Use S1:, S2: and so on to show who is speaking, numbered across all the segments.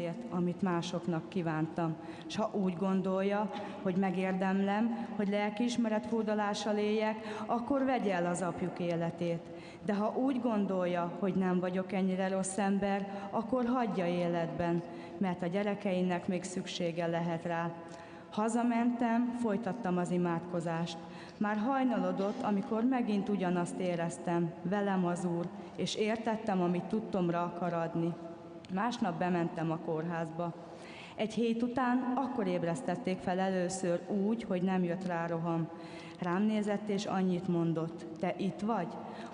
S1: azért, amit másoknak kívántam. S ha úgy gondolja, hogy megérdemlem, hogy lelkiismeret hódolással éljek, akkor vegye el az apjuk életét. De ha úgy gondolja, hogy nem vagyok ennyire rossz ember, akkor hagyja életben, mert a gyerekeinek még szüksége lehet rá. Hazamentem, folytattam az imádkozást. Már hajnalodott, amikor megint ugyanazt éreztem, velem az Úr, és értettem, amit tudtomra akar adni. Másnap bementem a kórházba. Egy hét után akkor ébresztették fel először úgy, hogy nem jött rá roham. Rám nézett és annyit mondott: te itt vagy?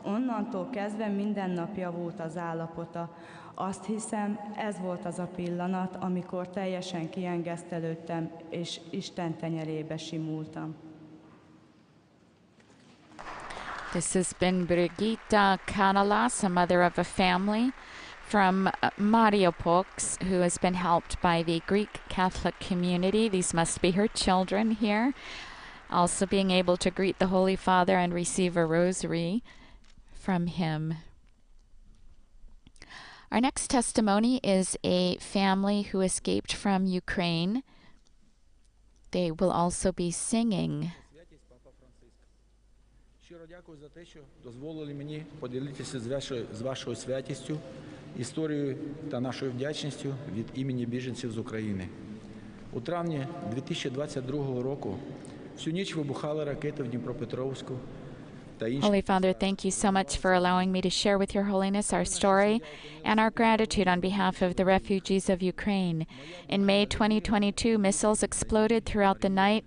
S1: Onnantól kezdve minden nap javult az állapota. Azt hiszem, ez volt az a pillanat, amikor teljesen kiengesztelődtem, és Isten tenyerébe simultam.
S2: This has been Brigitta Kanalas, a mother of a family from Mariupol, who has been helped by the Greek Catholic community. These must be her children here. Also being able to greet the Holy Father and receive a rosary from him. Our next testimony is a family who escaped from Ukraine. They will also be singing.
S3: Щиро дякую за те, що дозволили мені поділитися з вашою святістю, історією та нашою вдячністю від імені біженців з України. У травні 2022 року всю ніч вибухали ракети в Дніпропетровську.
S2: Holy Father, thank you so much for allowing me to share with Your Holiness our story and our gratitude on behalf of the refugees of Ukraine. In May 2022, missiles exploded throughout the night.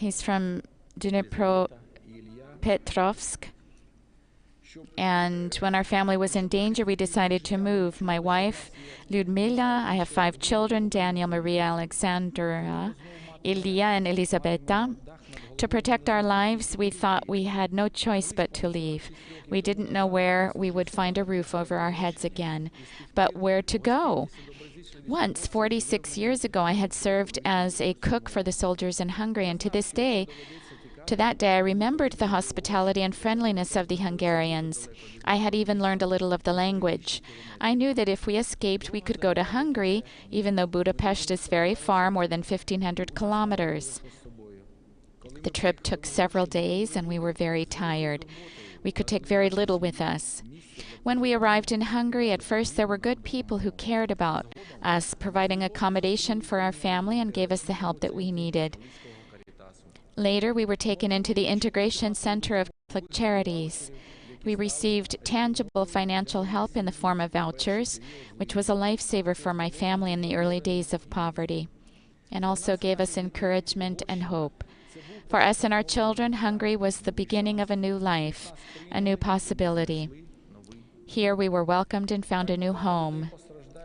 S2: He's from Dnipropetrovsk. And when our family was in danger, we decided to move. My wife, Lyudmila, I have 5 children, Daniel, Maria, Alexandra, Ilya, and Elisabetta. To protect our lives, we thought we had no choice but to leave. We didn't know where we would find a roof over our heads again, but where to go. Once, 46 years ago, I had served as a cook for the soldiers in Hungary, and to that day, I remembered the hospitality and friendliness of the Hungarians. I had even learned a little of the language. I knew that if we escaped, we could go to Hungary, even though Budapest is very far, more than 1,500 kilometers. The trip took several days, and we were very tired. We could take very little with us. When we arrived in Hungary, at first there were good people who cared about us, providing accommodation for our family and gave us the help that we needed. Later, we were taken into the Integration Center of Catholic Charities. We received tangible financial help in the form of vouchers, which was a lifesaver for my family in the early days of poverty, and also gave us encouragement and hope. For us and our children, Hungary was the beginning of a new life, a new possibility. Here we were welcomed and found a new home.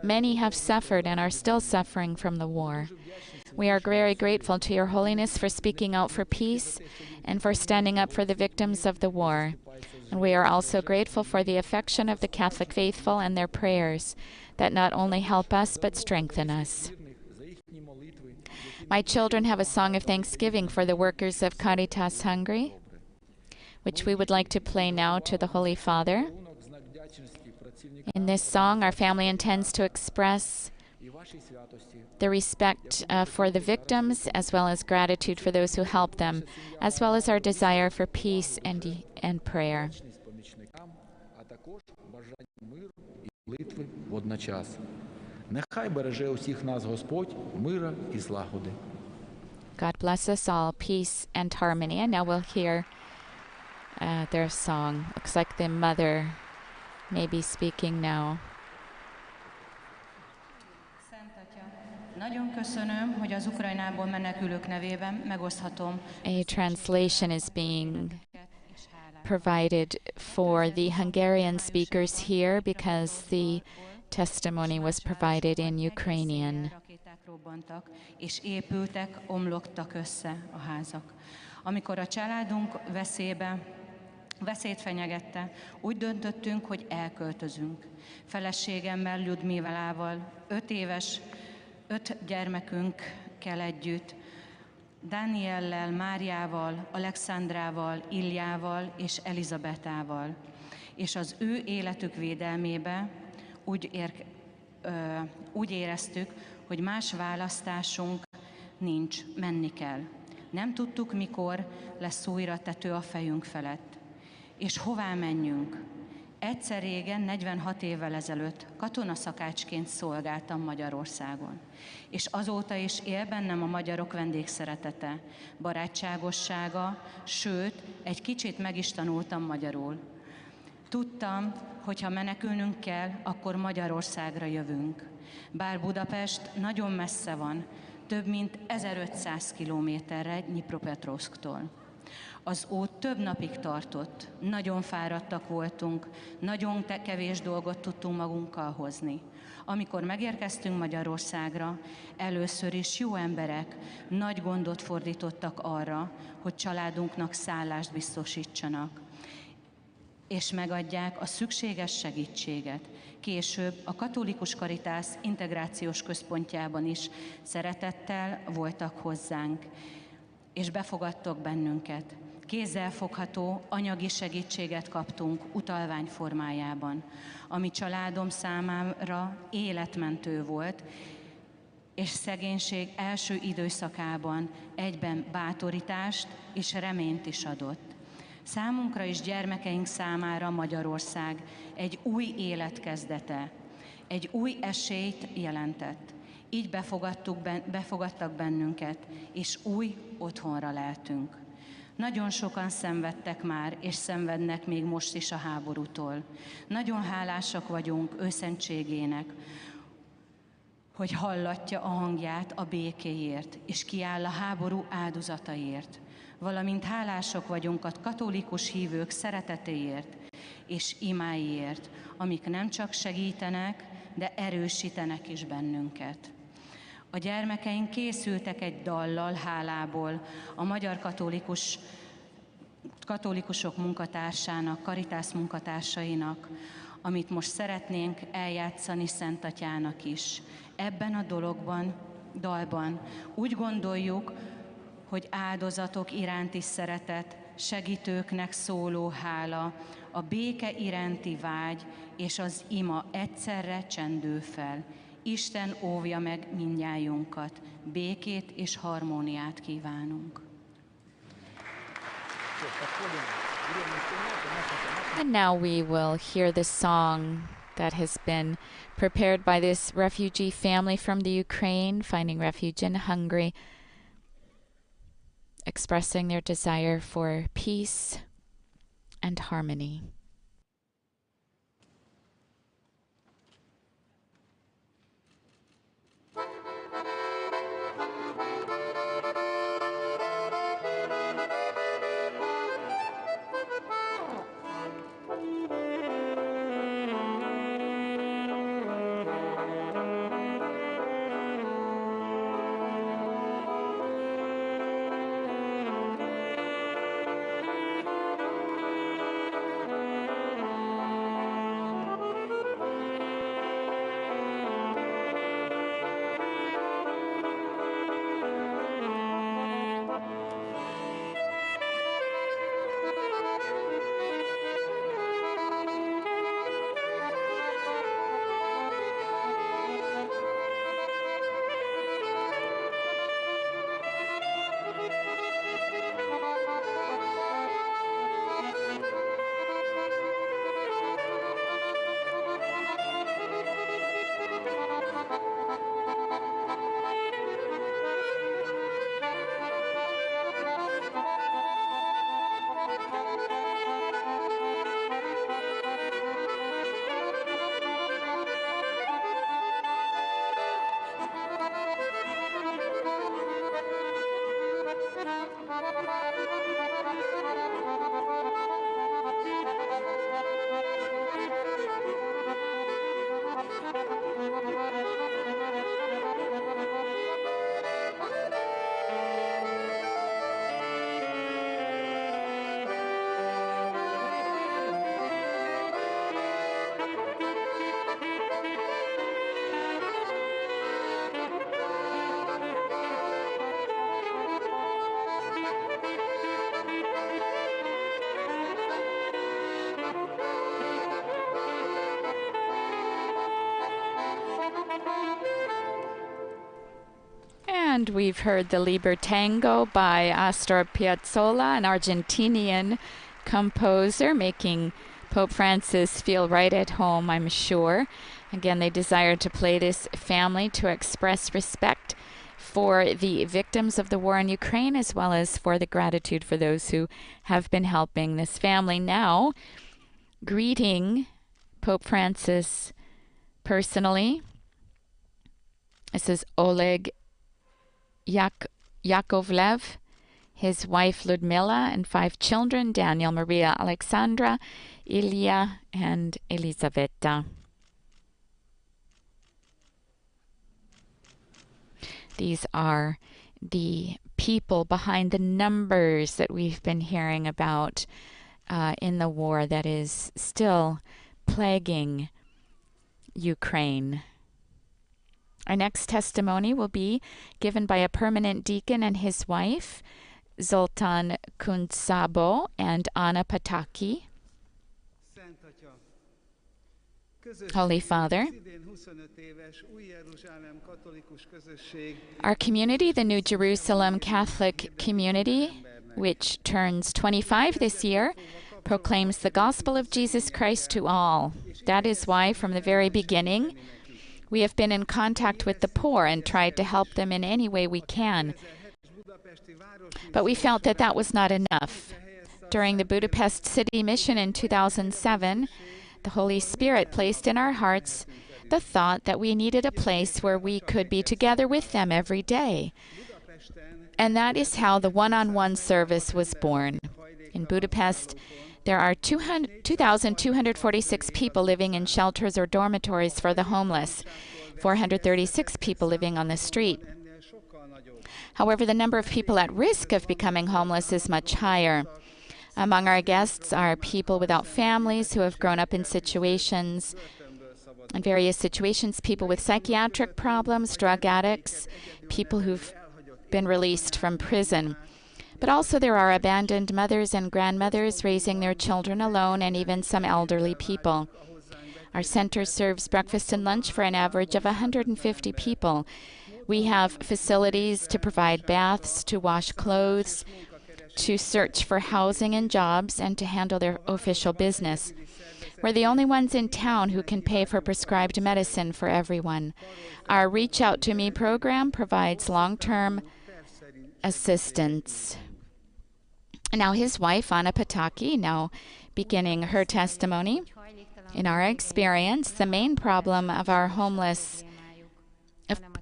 S2: Many have suffered and are still suffering from the war. We are very grateful to Your Holiness for speaking out for peace and for standing up for the victims of the war. And we are also grateful for the affection of the Catholic faithful and their prayers that not only help us but strengthen us. My children have a song of thanksgiving for the workers of Caritas Hungary, which we would like to play now to the Holy Father. In this song, our family intends to express the respect for the victims, as well as gratitude for those who help them, as well as our desire for peace and prayer. God bless us all, peace and harmony. And now we'll hear their song. Looks like the mother may be speaking now.
S4: Nagyon köszönöm, hogy az Ukrajnából menekülők nevében megoszthatom.
S2: A translation is being provided for the Hungarian speakers here because the testimony was provided in Ukrainian.
S4: Robbantak, és épültek, omlottak össze a házak. Amikor a családunk veszélyt fenyegette, úgy döntöttünk, hogy elköltözünk. Feleségemmel, Lyudmilával, 5 gyermekünkkel együtt, Daniellel, Máriával, Alexandrával, Iljával és Elizabetával. És az ő életük védelmébe úgy éreztük, hogy más választásunk nincs, menni kell. Nem tudtuk, mikor lesz újra tető a fejünk felett. És hová menjünk? Egyszer régen, 46 évvel ezelőtt katonaszakácsként szolgáltam Magyarországon. És azóta is él bennem a magyarok vendégszeretete, barátságossága, sőt, egy kicsit meg is tanultam magyarul. Tudtam, hogy ha menekülnünk kell, akkor Magyarországra jövünk. Bár Budapest nagyon messze van, több mint 1500 kilométerre Dnipropetrovszktól. Az út több napig tartott, nagyon fáradtak voltunk, nagyon kevés dolgot tudtunk magunkkal hozni. Amikor megérkeztünk Magyarországra, először is jó emberek nagy gondot fordítottak arra, hogy családunknak szállást biztosítsanak, és megadják a szükséges segítséget. Később a Katolikus Karitász integrációs központjában is szeretettel voltak hozzánk, és befogadtak bennünket. Kézzelfogható anyagi segítséget kaptunk utalvány formájában, ami családom számára életmentő volt, és szegénység első időszakában egyben bátorítást és reményt is adott. Számunkra és gyermekeink számára Magyarország egy új élet kezdete, egy új esélyt jelentett. Így befogadtak bennünket, és új otthonra leltünk. Nagyon sokan szenvedtek már, és szenvednek még most is a háborútól. Nagyon hálásak vagyunk őszentségének, hogy hallatja a hangját a békéért, és kiáll a háború áldozataiért. Valamint hálásak vagyunk a katolikus hívők szeretetéért és imáiért, amik nem csak segítenek, de erősítenek is bennünket. A gyermekeink készültek egy dallal hálából a magyar katolikusok munkatársának, Karitász munkatársainak, amit most szeretnénk eljátszani Szent Atyának is. Ebben a dalban úgy gondoljuk, hogy áldozatok iránti szeretet, segítőknek szóló hála, a béke iránti vágy és az ima egyszerre csendül fel. Isten óvja meg mindnyájunkat, békét és harmóniát kívánunk.
S2: And now we will hear the song that has been prepared by this refugee family from the Ukraine, finding refuge in Hungary, expressing their desire for peace and harmony. And we've heard the Liber Tango by Astor Piazzolla, an Argentinian composer, making Pope Francis feel right at home, I'm sure. Again, they desired to play this family to express respect for the victims of the war in Ukraine, as well as for the gratitude for those who have been helping this family. Now, greeting Pope Francis personally. This is Oleg Yakovlev, his wife Ludmila, and 5 children, Daniel, Maria, Alexandra, Ilya, and Elisaveta. These are the people behind the numbers that we've been hearing about in the war that is still plaguing Ukraine. Our next testimony will be given by a permanent deacon and his wife, Zoltán Kunszabo and Anna Pataki. Holy Father, our community, the New Jerusalem Catholic community, which turns 25 this year, proclaims the gospel of Jesus Christ to all. That is why, from the very beginning, we have been in contact with the poor and tried to help them in any way we can. But we felt that that was not enough. During the Budapest City Mission in 2007, the Holy Spirit placed in our hearts the thought that we needed a place where we could be together with them every day. And that is how the one-on-one service was born. In Budapest, there are 2,246 people living in shelters or dormitories for the homeless, 436 people living on the street. However, the number of people at risk of becoming homeless is much higher. Among our guests are people without families who have grown up in various situations, people with psychiatric problems, drug addicts, people who've been released from prison. But also there are abandoned mothers and grandmothers raising their children alone, and even some elderly people. Our center serves breakfast and lunch for an average of 150 people. We have facilities to provide baths, to wash clothes, to search for housing and jobs, and to handle their official business. We're the only ones in town who can pay for prescribed medicine for everyone. Our Reach Out to Me program provides long-term assistance. Now his wife, Anna Pataki, now beginning her testimony. In our experience, the main problem of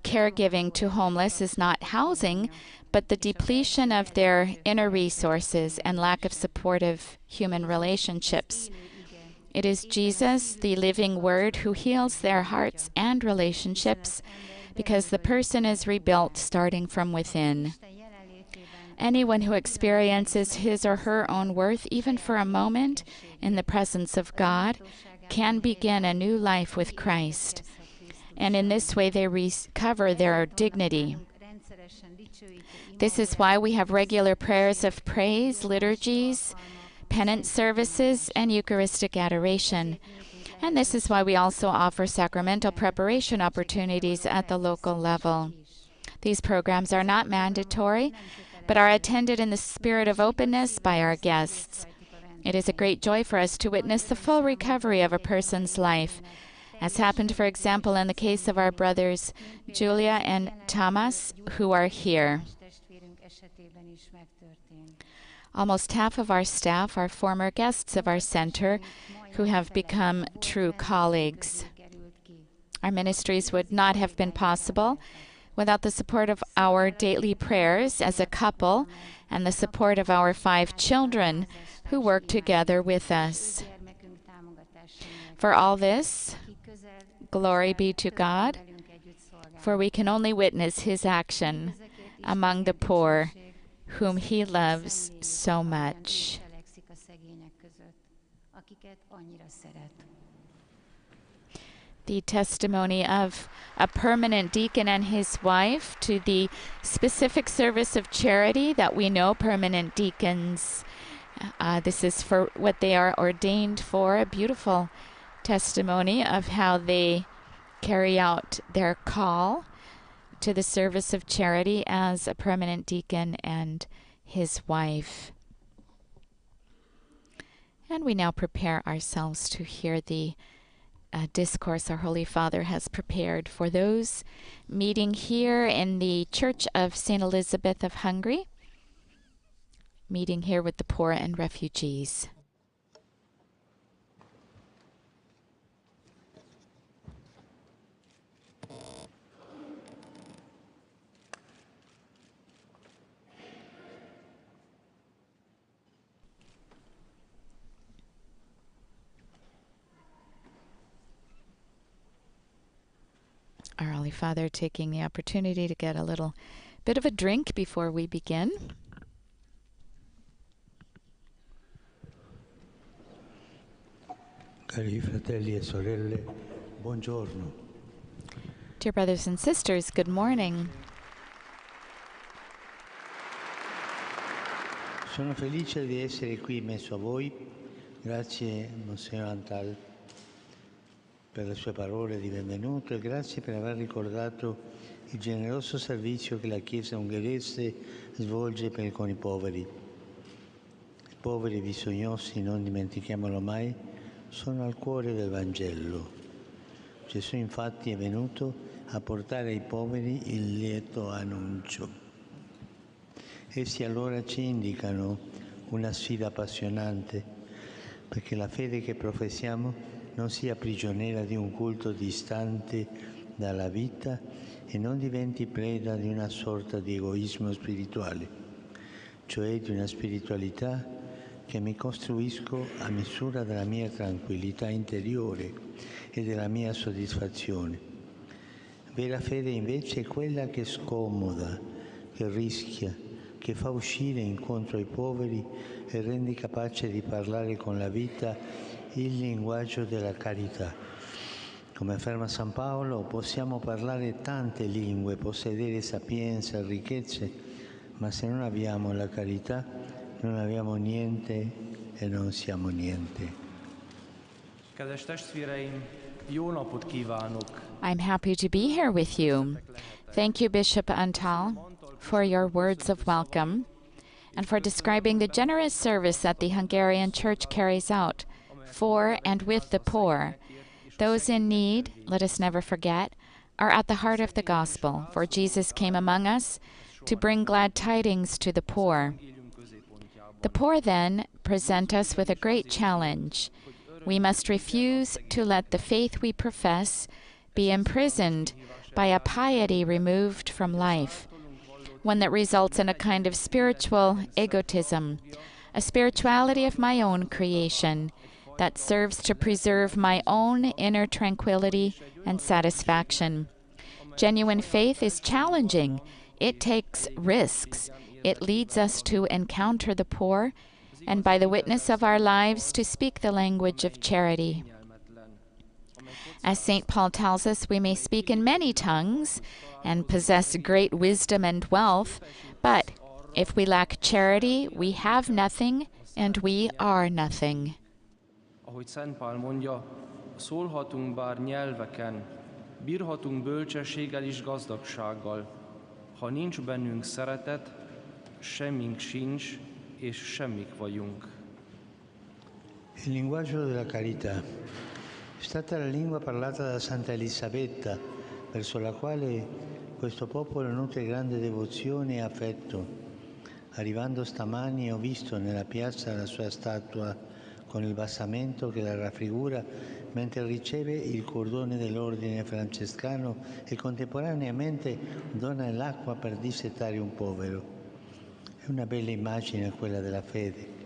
S2: caregiving to homeless is not housing, but the depletion of their inner resources and lack of supportive human relationships. It is Jesus, the living Word, who heals their hearts and relationships because the person is rebuilt starting from within. Anyone who experiences his or her own worth, even for a moment, in the presence of God, can begin a new life with Christ. And in this way, they recover their dignity. This is why we have regular prayers of praise, liturgies, penance services, and Eucharistic adoration. And this is why we also offer sacramental preparation opportunities at the local level. These programs are not mandatory, but are attended in the spirit of openness by our guests. It is a great joy for us to witness the full recovery of a person's life, as happened, for example, in the case of our brothers Julia and Thomas, who are here. Almost half of our staff are former guests of our center who have become true colleagues. Our ministries would not have been possible without the support of our daily prayers as a couple and the support of our 5 children who work together with us. For all this, glory be to God, for we can only witness his action among the poor, whom he loves so much. The testimony of a permanent deacon and his wife to the specific service of charity that we know permanent deacons. This is for what they are ordained for, a beautiful testimony of how they carry out their call to the service of charity as a permanent deacon and his wife. And we now prepare ourselves to hear the discourse our Holy Father has prepared for those meeting here in the Church of St. Elizabeth of Hungary, meeting here with the poor and refugees. Our Holy Father taking the opportunity to get a little bit of a drink before we begin.
S5: Cari fratelli e sorelle, buongiorno.
S2: Dear brothers and sisters, good morning.
S5: Sono felice di essere qui in mezzo a voi. Grazie, Monsignor Antal, per le sue parole di benvenuto e grazie per aver ricordato il generoso servizio che la Chiesa ungherese svolge con i poveri. I poveri e bisognosi, non dimentichiamolo mai, sono al cuore del Vangelo. Gesù infatti è venuto a portare ai poveri il lieto annuncio. Essi allora ci indicano una sfida appassionante, perché la fede che professiamo non sia prigioniera di un culto distante dalla vita e non diventi preda di una sorta di egoismo spirituale, cioè di una spiritualità che mi costruisco a misura della mia tranquillità interiore e della mia soddisfazione. Vera fede invece è quella che scomoda, che rischia, che fa uscire incontro ai poveri e rende capace di parlare con la vita il linguaggio della carità. Come afferma San Paolo, possiamo parlare tante lingue, possedere sapienza, ricchezze, ma se non abbiamo la carità non abbiamo niente e non siamo niente.
S6: Kedves testvéreim, jó napot kívánok!
S2: I'm happy to be here with you. Thank you, Bishop Antal, for your words of welcome and for describing the generous service that the Hungarian Church carries out for and with the poor. Those in need, let us never forget, are at the heart of the gospel, for Jesus came among us to bring glad tidings to the poor. The poor, then, present us with a great challenge. We must refuse to let the faith we profess be imprisoned by a piety removed from life, one that results in a kind of spiritual egotism, a spirituality of my own creation that serves to preserve my own inner tranquility and satisfaction. Genuine faith is challenging. It takes risks. It leads us to encounter the poor and by the witness of our lives to speak the language of charity. As St. Paul tells us, we may speak in many tongues and possess great wisdom and wealth, but if we lack charity, we have nothing and we are nothing.
S6: Ahogy Szent Pál mondja, szólhatunk bár nyelveken, bírhatunk bölcsességgel és gazdagsággal. Ha nincs bennünk szeretet, semmink sincs, és semmik vagyunk.
S5: Il linguaggio della carità è stata la lingua parlata da Santa Elisabetta, verso la quale questo popolo nutre grande devozione e affetto. Arrivando stamani ho visto nella piazza la sua statua con il basamento che la raffigura mentre riceve il cordone dell'ordine francescano e contemporaneamente dona l'acqua per dissetare un povero. È una bella immagine quella della fede.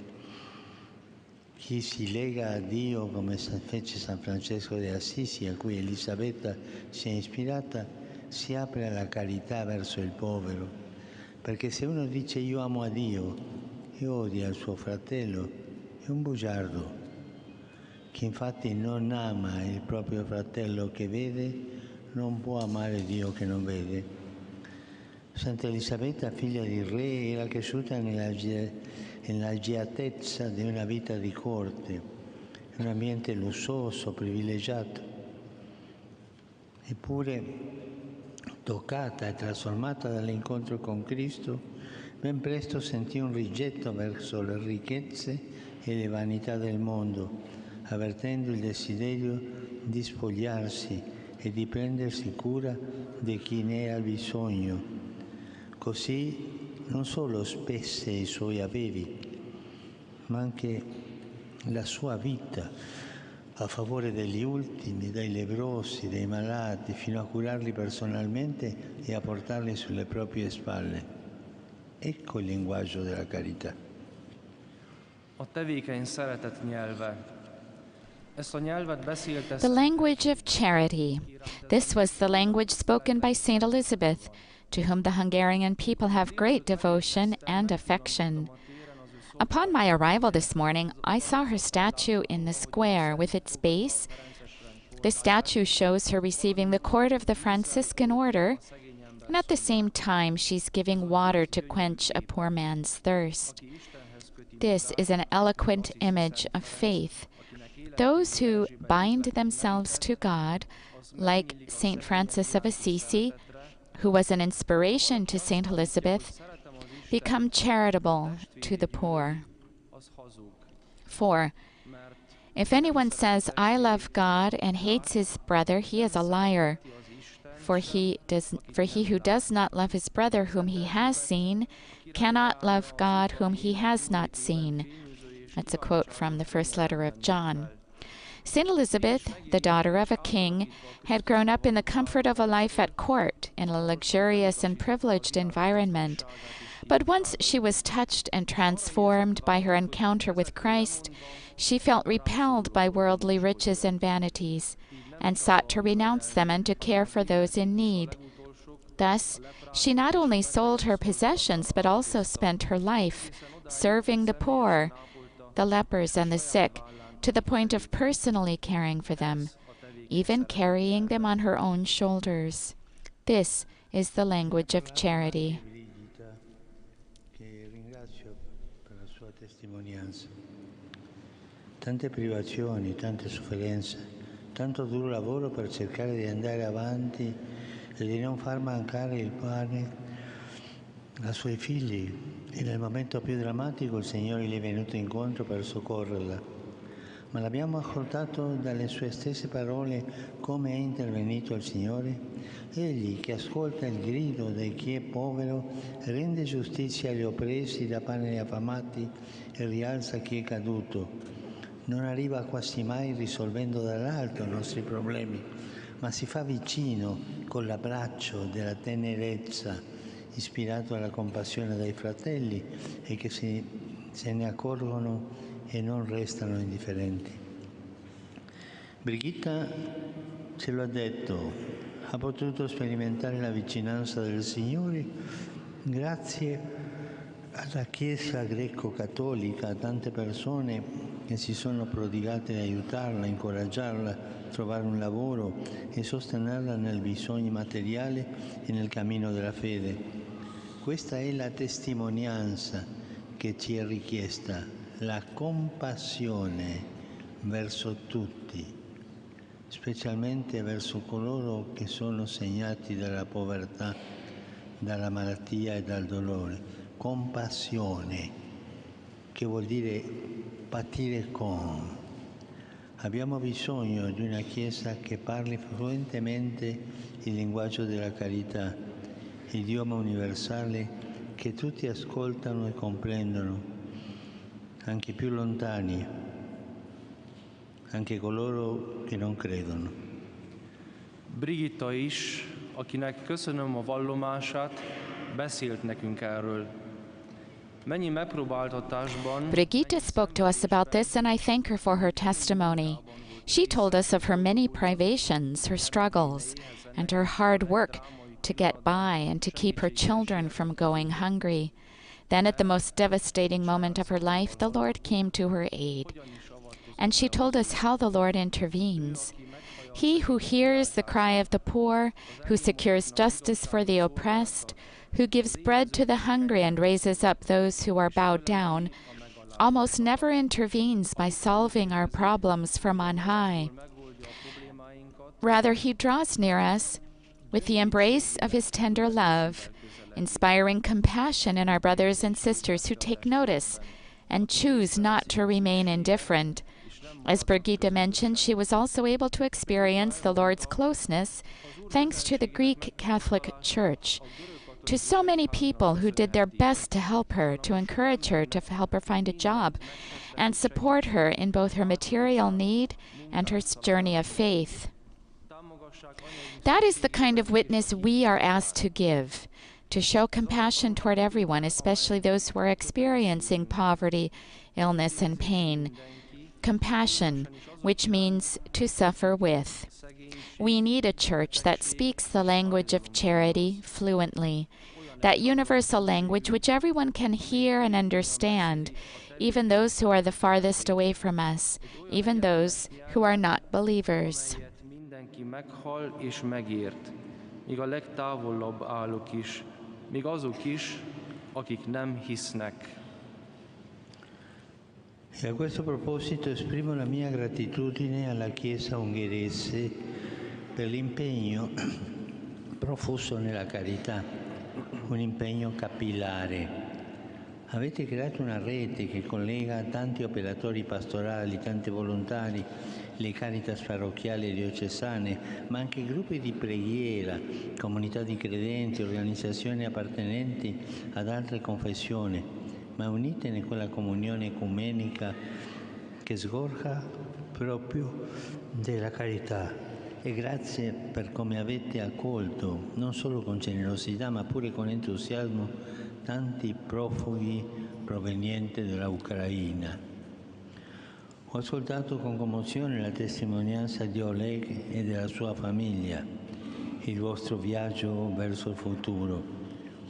S5: Chi si lega a Dio come fece San Francesco di Assisi, a cui Elisabetta si è ispirata, si apre alla carità verso il povero. Perché se uno dice io amo a Dio e odia il suo fratello, è un bugiardo. Chi infatti non ama il proprio fratello che vede, non può amare Dio che non vede. Santa Elisabetta, figlia di re, era cresciuta nell'agiatezza di una vita di corte, in un ambiente lussuoso, privilegiato. Eppure, toccata e trasformata dall'incontro con Cristo, ben presto sentì un rigetto verso le ricchezze e le vanità del mondo, avvertendo il desiderio di spogliarsi e di prendersi cura di chi ne ha bisogno. Così non solo spesse i suoi averi, ma anche la sua vita a favore degli ultimi, dei leprosi, dei malati, fino a curarli personalmente e a portarli sulle proprie spalle. Ecco il linguaggio della carità.
S6: A tevékeny szeretet nyelve. Ezt a nyelvet beszélte
S2: The language of charity. This was the language spoken by Saint Elizabeth, to whom the Hungarian people have great devotion and affection. Upon my arrival this morning, I saw her statue in the square with its base. The statue shows her receiving the cord of the Franciscan order, and at the same time she's giving water to quench a poor man's thirst. This is an eloquent image of faith. Those who bind themselves to God, like Saint Francis of Assisi, who was an inspiration to Saint Elizabeth, become charitable to the poor. 4. If anyone says, I love God, and hates his brother, he is a liar. For he who does not love his brother whom he has seen cannot love God whom he has not seen. That's a quote from the first letter of John. Saint Elizabeth, the daughter of a king, had grown up in the comfort of a life at court in a luxurious and privileged environment. But once she was touched and transformed by her encounter with Christ, she felt repelled by worldly riches and vanities, and sought to renounce them and to care for those in need. Thus, she not only sold her possessions, but also spent her life serving the poor, the lepers, and the sick, to the point of personally caring for them, even carrying them on her own shoulders. This is the language of charity.
S5: Tante privazioni, tante sofferenze, tanto duro lavoro per cercare di andare avanti e di non far mancare il pane ai suoi figli. E nel momento più drammatico il Signore gli è venuto incontro per soccorrerla. Ma l'abbiamo ascoltato dalle sue stesse parole come è intervenuto il Signore? Egli che ascolta il grido di chi è povero, rende giustizia agli oppressi, dà pane agli affamati e rialza chi è caduto. Non arriva quasi mai risolvendo dall'alto i nostri problemi, ma si fa vicino con l'abbraccio della tenerezza, ispirato alla compassione dei fratelli e che se ne accorgono e non restano indifferenti. Brigitta ce lo ha detto, ha potuto sperimentare la vicinanza del Signore grazie alla Chiesa greco-cattolica, a tante persone che si sono prodigate ad aiutarla, incoraggiarla a trovare un lavoro e sostenerla nel bisogno materiale e nel cammino della fede. Questa è la testimonianza che ci è richiesta, la compassione verso tutti, specialmente verso coloro che sono segnati dalla povertà, dalla malattia e dal dolore. Compassione, che vuol dire patire con. Abbiamo bisogno di una Chiesa che parli fluentemente il linguaggio della carità, idioma universale che tutti ascoltano e comprendono, anche più lontani, anche coloro che non credono.
S6: Brigitta is, akinek köszönöm a vallomását, beszélt nekünk erről. Mennyi megpróbáltatásban
S2: Brigitte spoke to us about this, and I thank her for her testimony. She told us of her many privations, her struggles, and her hard work to get by and to keep her children from going hungry. Then, at the most devastating moment of her life, the Lord came to her aid. And she told us how the Lord intervenes. He who hears the cry of the poor, who secures justice for the oppressed, who gives bread to the hungry and raises up those who are bowed down, almost never intervenes by solving our problems from on high. Rather, he draws near us with the embrace of his tender love, inspiring compassion in our brothers and sisters who take notice and choose not to remain indifferent. As Brigitte mentioned, she was also able to experience the Lord's closeness thanks to the Greek Catholic Church, to so many people who did their best to help her, to encourage her, to help her find a job, and support her in both her material need and her journey of faith. That is the kind of witness we are asked to give, to show compassion toward everyone, especially those who are experiencing poverty, illness, and pain. Compassion, which means to suffer with. We need a church that speaks the language of charity fluently, that universal language which everyone can hear and understand, even those who are the farthest away from us, even those who are not believers.
S6: Mindenki meghal és megért, míg a legtávolabb állók is, míg azok is, akik nem hisznek.
S5: E a questo proposito esprimo la mia gratitudine alla Chiesa ungherese per l'impegno profuso nella carità, un impegno capillare. Avete creato una rete che collega tanti operatori pastorali, tanti volontari, le caritas parrocchiali e diocesane, ma anche gruppi di preghiera, comunità di credenti, organizzazioni appartenenti ad altre confessioni, ma unite in quella comunione ecumenica che sgorga proprio della carità. E grazie per come avete accolto, non solo con generosità, ma pure con entusiasmo, tanti profughi provenienti dall'Ucraina. Ho ascoltato con commozione la testimonianza di Oleg e della sua famiglia, il vostro viaggio verso il futuro,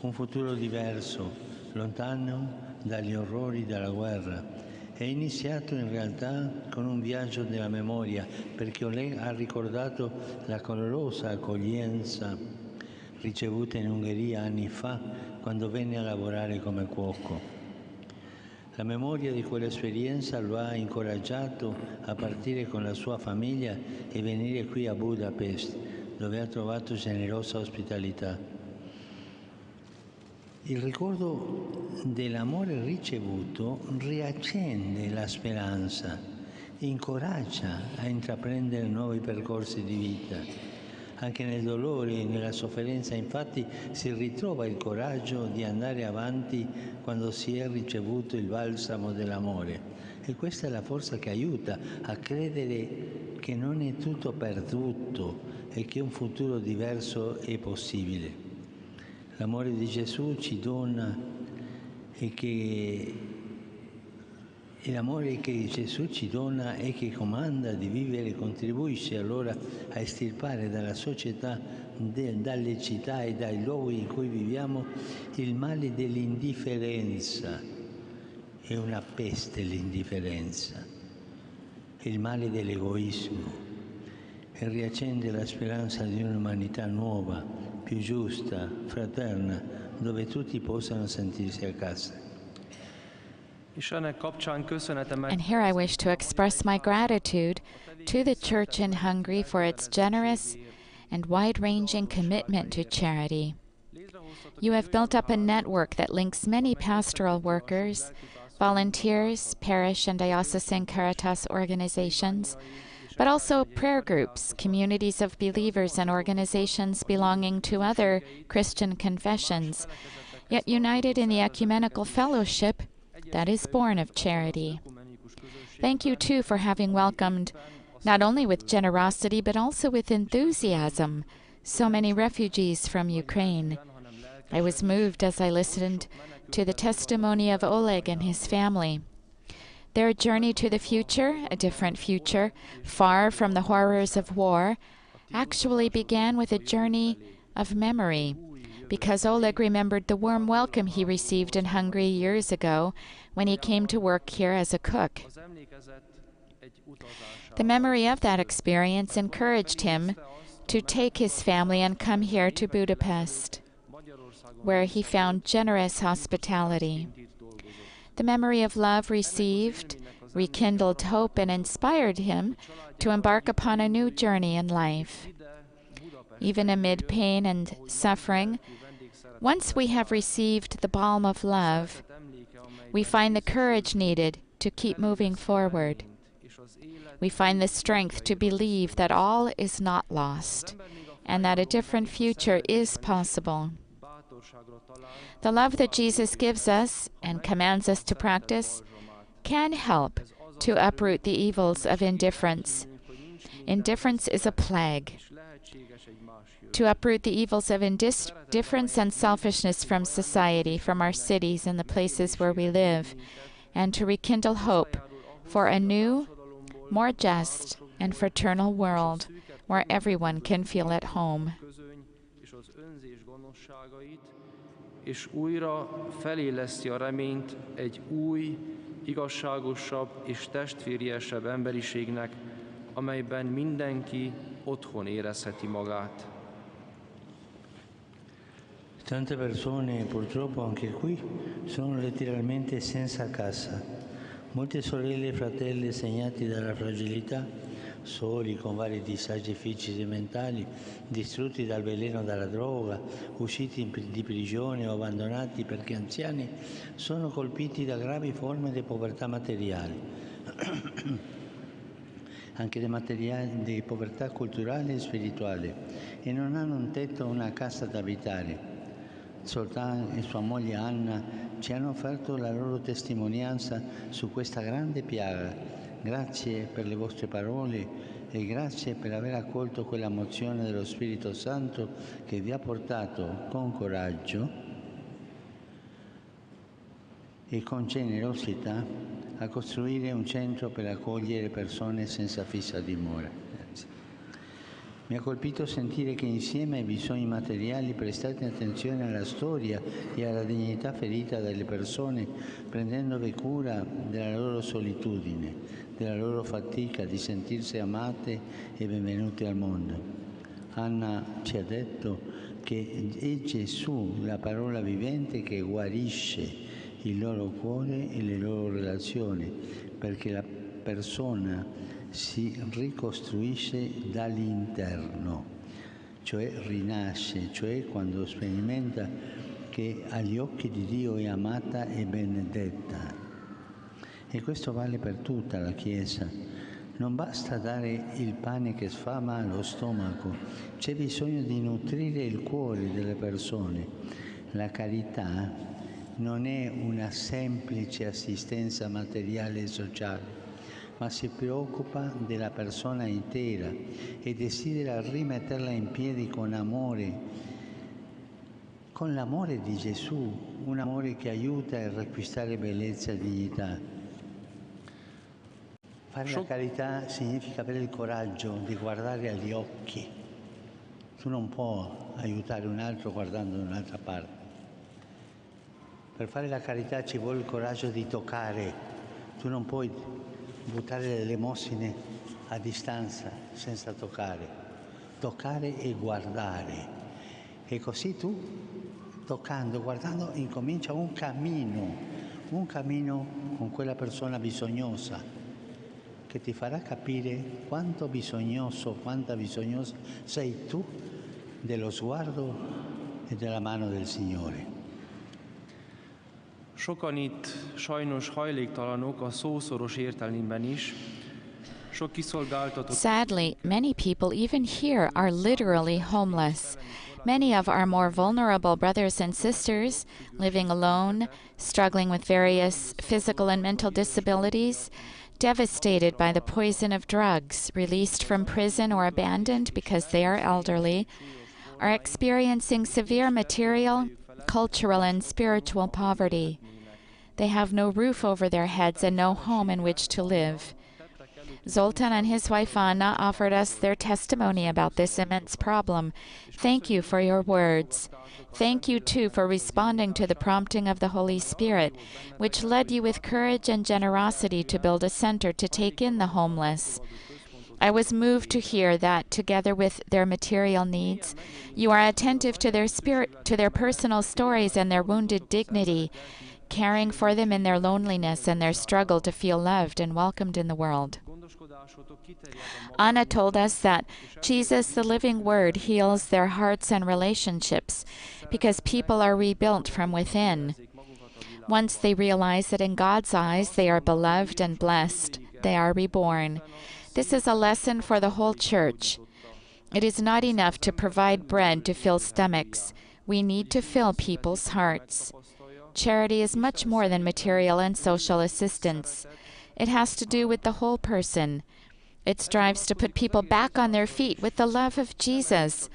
S5: un futuro diverso, lontano dagli orrori della guerra. È iniziato in realtà con un viaggio della memoria, perché Oleg ha ricordato la calorosa accoglienza ricevuta in Ungheria anni fa, quando venne a lavorare come cuoco. La memoria di quell'esperienza lo ha incoraggiato a partire con la sua famiglia e venire qui a Budapest, dove ha trovato generosa ospitalità. Il ricordo dell'amore ricevuto riaccende la speranza, incoraggia a intraprendere nuovi percorsi di vita. Anche nel dolore e nella sofferenza, infatti, si ritrova il coraggio di andare avanti quando si è ricevuto il balsamo dell'amore. E questa è la forza che aiuta a credere che non è tutto perduto e che un futuro diverso è possibile. L'amore di Gesù ci dona e l'amore che Gesù ci dona e che comanda di vivere contribuisce allora a estirpare dalla società, dalle città e dai luoghi in cui viviamo il male dell'indifferenza. È una peste l'indifferenza, il male dell'egoismo, e riaccende la speranza di un'umanità nuova, più giusta, fraterna, dove tutti possano sentirsi a casa.
S2: And here I wish to express my gratitude to the Church in Hungary for its generous and wide-ranging commitment to charity. You have built up a network that links many pastoral workers, volunteers, parish and diocesan caritas organizations, but also prayer groups, communities of believers, and organizations belonging to other Christian confessions, yet united in the ecumenical fellowship that is born of charity. Thank you, too, for having welcomed, not only with generosity, but also with enthusiasm, so many refugees from Ukraine. I was moved as I listened to the testimony of Oleg and his family. Their journey to the future, a different future, far from the horrors of war, actually began with a journey of memory, because Oleg remembered the warm welcome he received in Hungary years ago when he came to work here as a cook. The memory of that experience encouraged him to take his family and come here to Budapest, where he found generous hospitality. The memory of love received rekindled hope and inspired him to embark upon a new journey in life. Even amid pain and suffering, once we have received the balm of love, we find the courage needed to keep moving forward. We find the strength to believe that all is not lost and that a different future is possible. The love that Jesus gives us and commands us to practice can help to uproot the evils of indifference. Indifference is a plague. To uproot the evils of indifference and selfishness from society, from our cities and the places where we live, and to rekindle hope for a new, more just, and fraternal world where everyone can feel at home.
S6: És újra feléleszti a reményt egy új, igazságosabb és testvériesebb emberiségnek, amelyben mindenki otthon érezheti magát.
S5: Tante persone purtroppo anche qui sono letteralmente senza casa. Molte sorelle e fratelli segnati dalla fragilità, soli con vari disagi fisici e mentali, distrutti dal veleno della droga, usciti di prigione o abbandonati perché anziani, sono colpiti da gravi forme di povertà materiale, anche di povertà culturale e spirituale, e non hanno un tetto o una casa da abitare. Zoltan e sua moglie Anna ci hanno offerto la loro testimonianza su questa grande piaga. Grazie per le vostre parole e grazie per aver accolto quella mozione dello Spirito Santo che vi ha portato con coraggio e con generosità a costruire un centro per accogliere persone senza fissa dimora. Grazie. Mi ha colpito sentire che insieme ai bisogni materiali prestate attenzione alla storia e alla dignità ferita dalle persone, prendendovi cura della loro solitudine, della loro fatica di sentirsi amate e benvenute al mondo. Anna ci ha detto che è Gesù, la parola vivente, che guarisce il loro cuore e le loro relazioni, perché la persona si ricostruisce dall'interno, cioè rinasce, cioè quando sperimenta che agli occhi di Dio è amata e benedetta. E questo vale per tutta la Chiesa. Non basta dare il pane che sfama allo stomaco, c'è bisogno di nutrire il cuore delle persone. La carità non è una semplice assistenza materiale e sociale, ma si preoccupa della persona intera e desidera rimetterla in piedi con amore, con l'amore di Gesù, un amore che aiuta a riacquistare bellezza e dignità. Fare la carità significa avere il coraggio di guardare agli occhi. Tu non puoi aiutare un altro guardando da un'altra parte. Per fare la carità ci vuole il coraggio di toccare. Tu non puoi buttare le elemosine a distanza senza toccare e guardare. E così tu, toccando, guardando, incomincia un cammino con quella persona bisognosa che ti farà capire quanto bisognoso, quanta bisognosa sei tu dello sguardo e della mano del Signore.
S6: Sokan itt sajnos hajléktalanok a szószoros értelemben is. Sok kiszolgáltatott.
S2: Sadly, many people even here are literally homeless. Many of our more vulnerable brothers and sisters, living alone, struggling with various physical and mental disabilities, devastated by the poison of drugs, released from prison or abandoned because they are elderly, are experiencing severe material, cultural, and spiritual poverty. They have no roof over their heads and no home in which to live. Zoltan and his wife Anna offered us their testimony about this immense problem. Thank you for your words. Thank you, too, for responding to the prompting of the Holy Spirit, which led you with courage and generosity to build a center to take in the homeless. I was moved to hear that, together with their material needs, you are attentive to their personal stories and their wounded dignity, caring for them in their loneliness and their struggle to feel loved and welcomed in the world. Anna told us that Jesus, the living Word, heals their hearts and relationships because people are rebuilt from within. Once they realize that in God's eyes they are beloved and blessed, they are reborn. This is a lesson for the whole church. It is not enough to provide bread to fill stomachs. We need to fill people's hearts. Charity is much more than material and social assistance. It has to do with the whole person. It strives to put people back on their feet with the love of Jesus,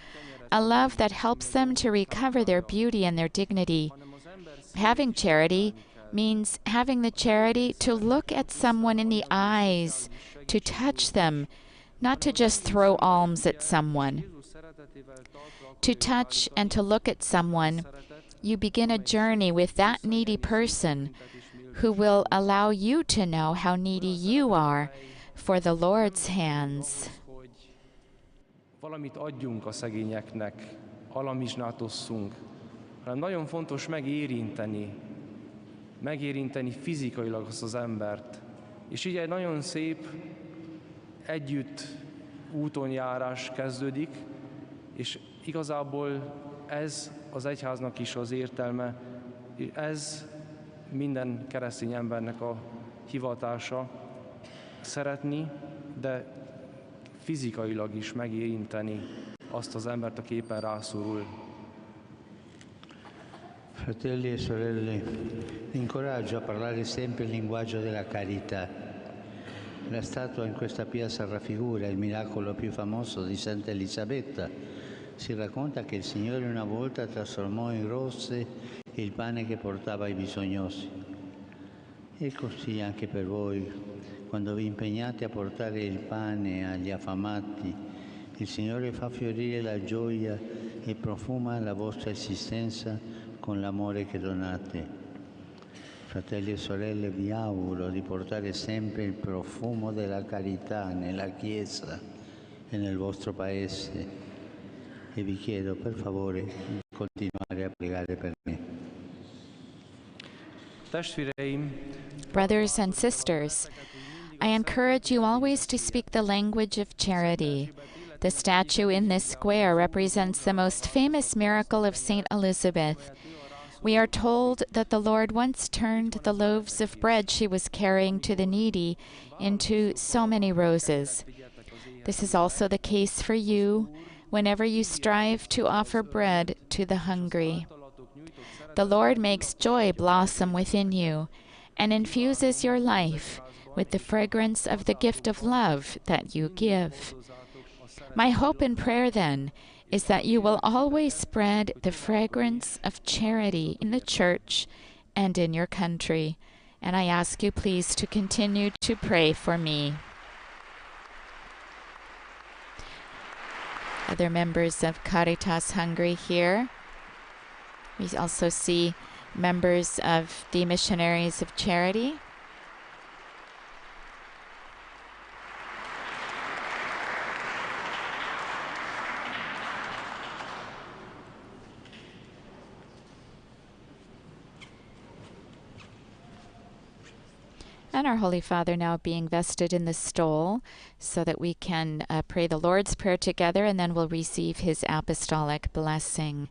S2: a love that helps them to recover their beauty and their dignity. Having charity means having the charity to look at someone in the eyes, to touch them, not to just throw alms at someone. To touch and to look at someone, you begin a journey with that needy person who will allow you to know how needy you are for the Lord's hands.
S6: Valamit adjunk a szegényeknek, alamizsnát osszunk, hanem nagyon fontos megérinteni fizikailag azt az embert. És így egy nagyon szép együtt útonjárás kezdődik, és igazából ez az egyháznak is az értelme, ez minden keresztény embernek a hivatása, szeretni, de fizikailag is megérinteni azt az embert, aki éppen rászorul.
S5: Fratelli e sorelle, incoraggio a parlare sempre il linguaggio della carità. La statua in questa piazza raffigura il miracolo più famoso di Santa Elisabetta. Si racconta che il Signore una volta trasformò in rose il pane che portava ai bisognosi. E così anche per voi, quando vi impegnate a portare il pane agli affamati, il Signore fa fiorire la gioia e profuma la vostra esistenza con l'amore che donate. Fratelli e sorelle, vi auguro di portare sempre il profumo della carità nella Chiesa e nel vostro Paese e vi chiedo per favore di continuare a pregare per me.
S6: Testvéreim,
S2: Brothers and sisters, I encourage you always to speak the language of charity. The statue in this square represents the most famous miracle of Saint Elizabeth. We are told that the Lord once turned the loaves of bread she was carrying to the needy into so many roses. This is also the case for you whenever you strive to offer bread to the hungry. The Lord makes joy blossom within you and infuses your life with the fragrance of the gift of love that you give. My hope and prayer, then, is that you will always spread the fragrance of charity in the church and in your country. And I ask you, please, to continue to pray for me. Other members of Caritas Hungary here. We also see members of the Missionaries of Charity. And our Holy Father now being vested in the stole so that we can pray the Lord's Prayer together, and then we'll receive his apostolic blessing.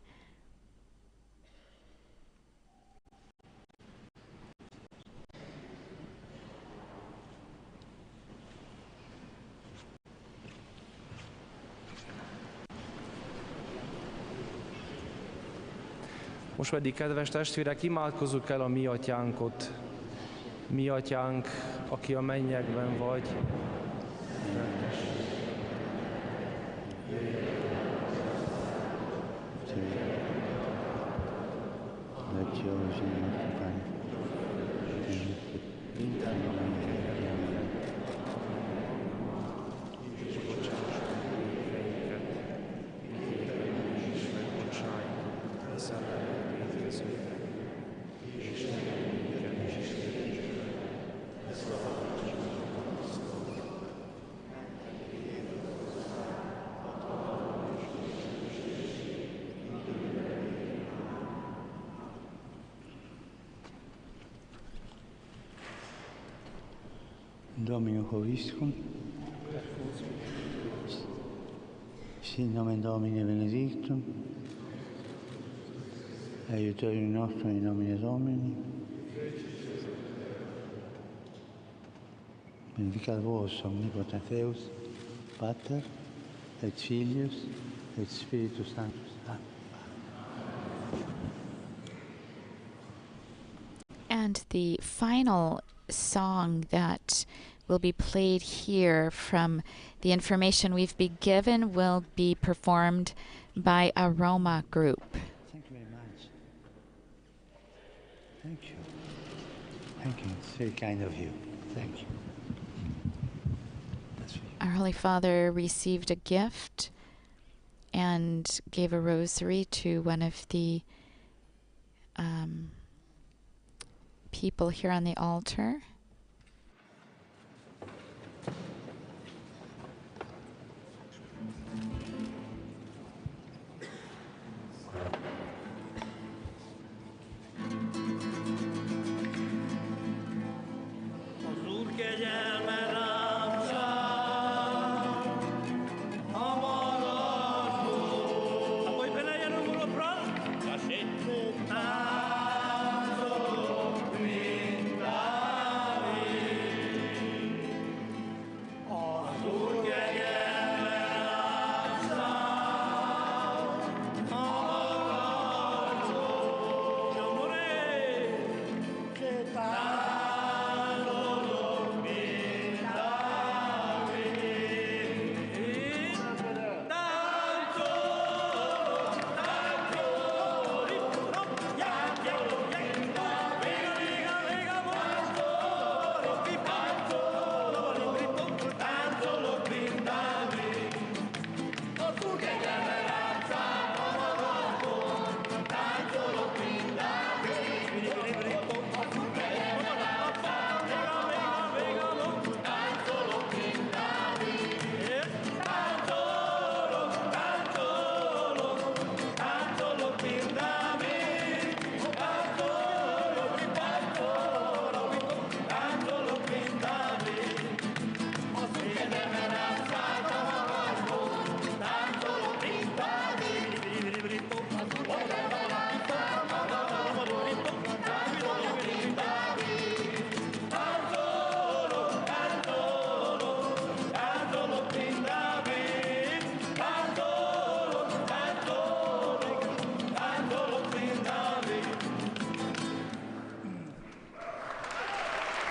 S6: most pedig, kedves testvérek, imádkozzuk el a mi atyánkot. Mi atyánk, aki a mennyekben vagy.
S5: Domino Hoviscum, Sit nomen Domini benedictum, aiutorium nostrum in nomine Domini, benedicat vos omnipotens Deus, Pater, et Filius, et Spiritus Sanctus. Amen.
S2: And the final song that will be played here from the information we've been given will be performed by a Roma group.
S5: Thank you very much. Thank you. Thank you. It's very kind of you. Thank you. That's for you.
S2: Our Holy Father received a gift and gave a rosary to one of the people here on the altar.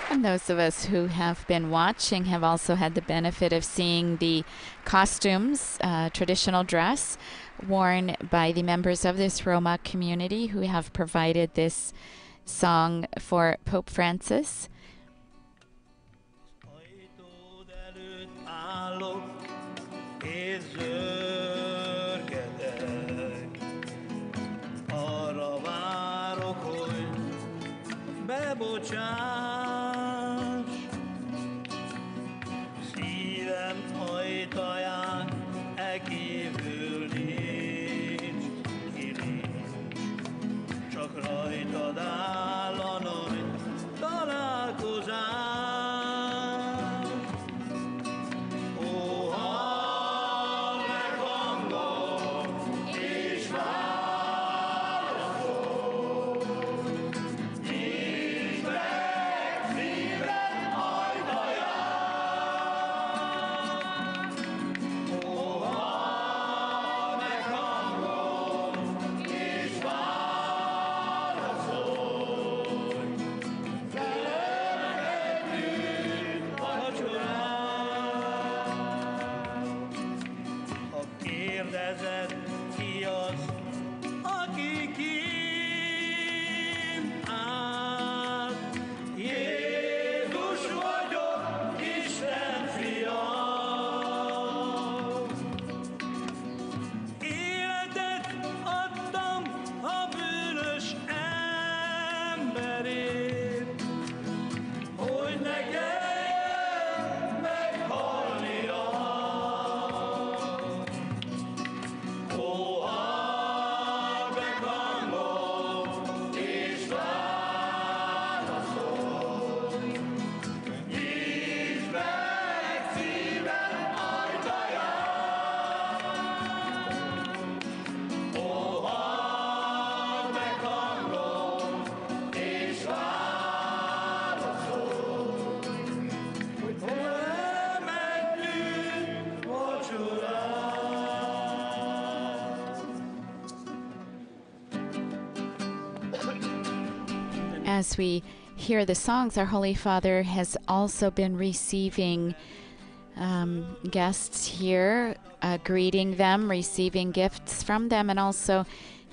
S2: And those of us who have been watching have also had the benefit of seeing the costumes, traditional dress, worn by the members of this Roma community who have provided this song for Pope Francis.
S7: Szívem ajtaján kívül nincs kilincs, csak rajtad áll a nagy találkozás. Ó, halld meg hangom, és válaszol, nyisd meg szíved ajtaját. Ó, halld meg hangom, és válaszolj, velem együtt vacsorál. Ha kérdezed, ki az, aki kint áll, Jézus vagyok, Isten fia. Életet adtam a bűnös emberért, hogy ne kelljen meghalnia. Ó, halld
S2: as we hear the songs, our Holy Father has also been receiving guests here, greeting them, receiving gifts from them, and also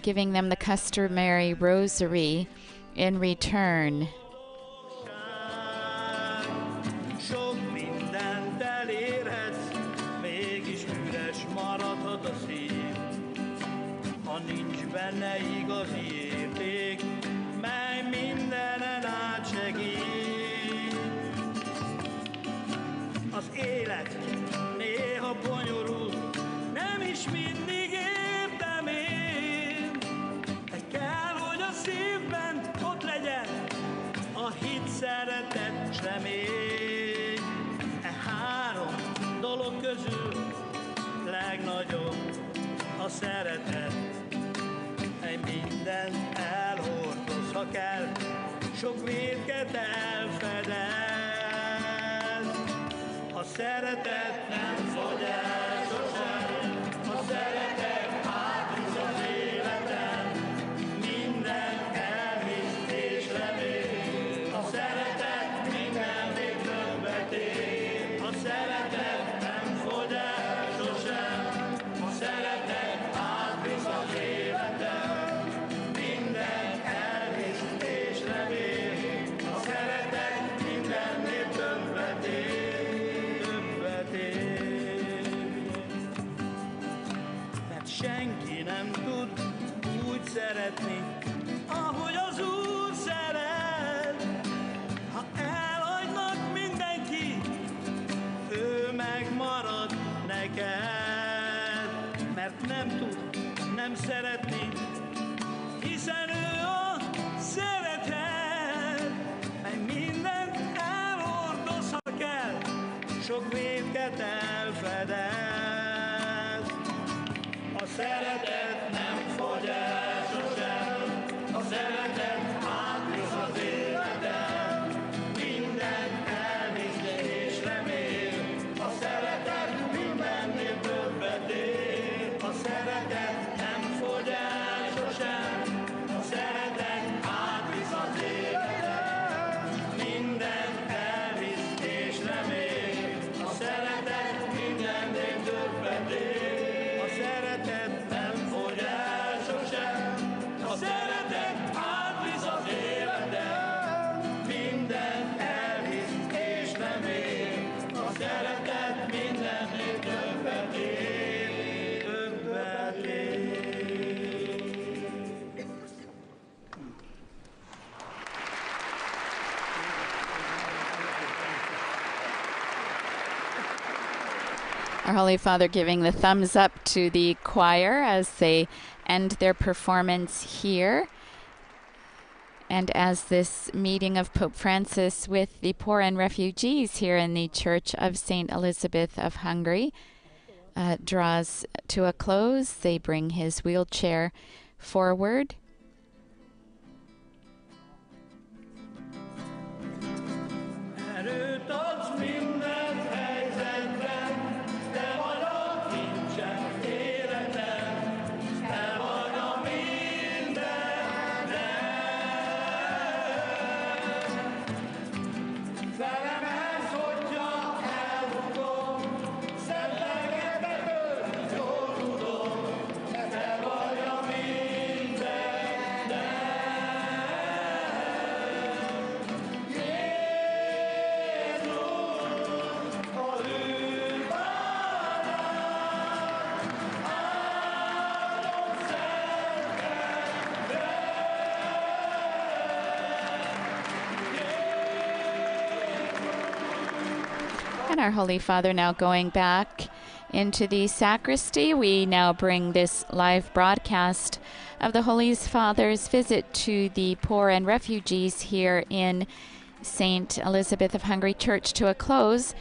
S2: giving them the customary rosary in return.
S7: Sok mindent elérhetsz, mégis üres maradhat a szív. Ha nincs benne igazi érték, mely mindenen átsegít. Az élet néha bonyolul, nem is mindig értem én. De kell, hogy a szívben ott legyen a hit, szeretet, s remény. E három dolog közül legnagyobb a szeretet. Egy mindent elhordoz, ha kell, sok mérget elfedez. A szeretet nem fogy el sosem, a szeretet átvisz az életen, minden elvisz és remél. A szeretet mindennél többet ér, a szeretet nem fogy el sosem, a szeretet átvisz az életen, minden elvisz és remél. A szeretet mindennél többet ér, többet ér. Mert senki nem tud úgy szeretni, ahogy az Úr szeret. Ha elhagynak mindenki, ő megmarad neked. Mert nem tud nem szeretni, hiszen ő a szeretet, mely mindent elhordoz, ha kell, sok vétket elfedez. A szeretet nem fogy el sosem, a szeretet átvisz az életen, minden elvisz és remél. A szeretet mindennél többet ér, a szeretet nem fogy el sosem, a szeretet átvisz az életen, minden elvisz és remél. A szeretet mindennél többet ér, a szeretet nem fogy el sosem, a szeretet átvisz az életen, minden elvisz és remél. A szeretet mindennél többet ér, többet ér.
S2: Our Holy Father giving the thumbs up to the choir as they end their performance here. And as this meeting of Pope Francis with the poor and refugees here in the Church of St. Elizabeth of Hungary draws to a close, they bring his wheelchair forward.
S7: Erőt adsz minden helyzetben, te vagy a kincsem életem, te vagy a mindenem. Felemelsz, hogyha elbukom, szentlegetetőt jól tudom, te vagy a mindenem.
S2: And our Holy Father now going back into the sacristy. We now bring this live broadcast of the Holy Father's visit to the poor and refugees here in St. Elizabeth of Hungary Church to a close.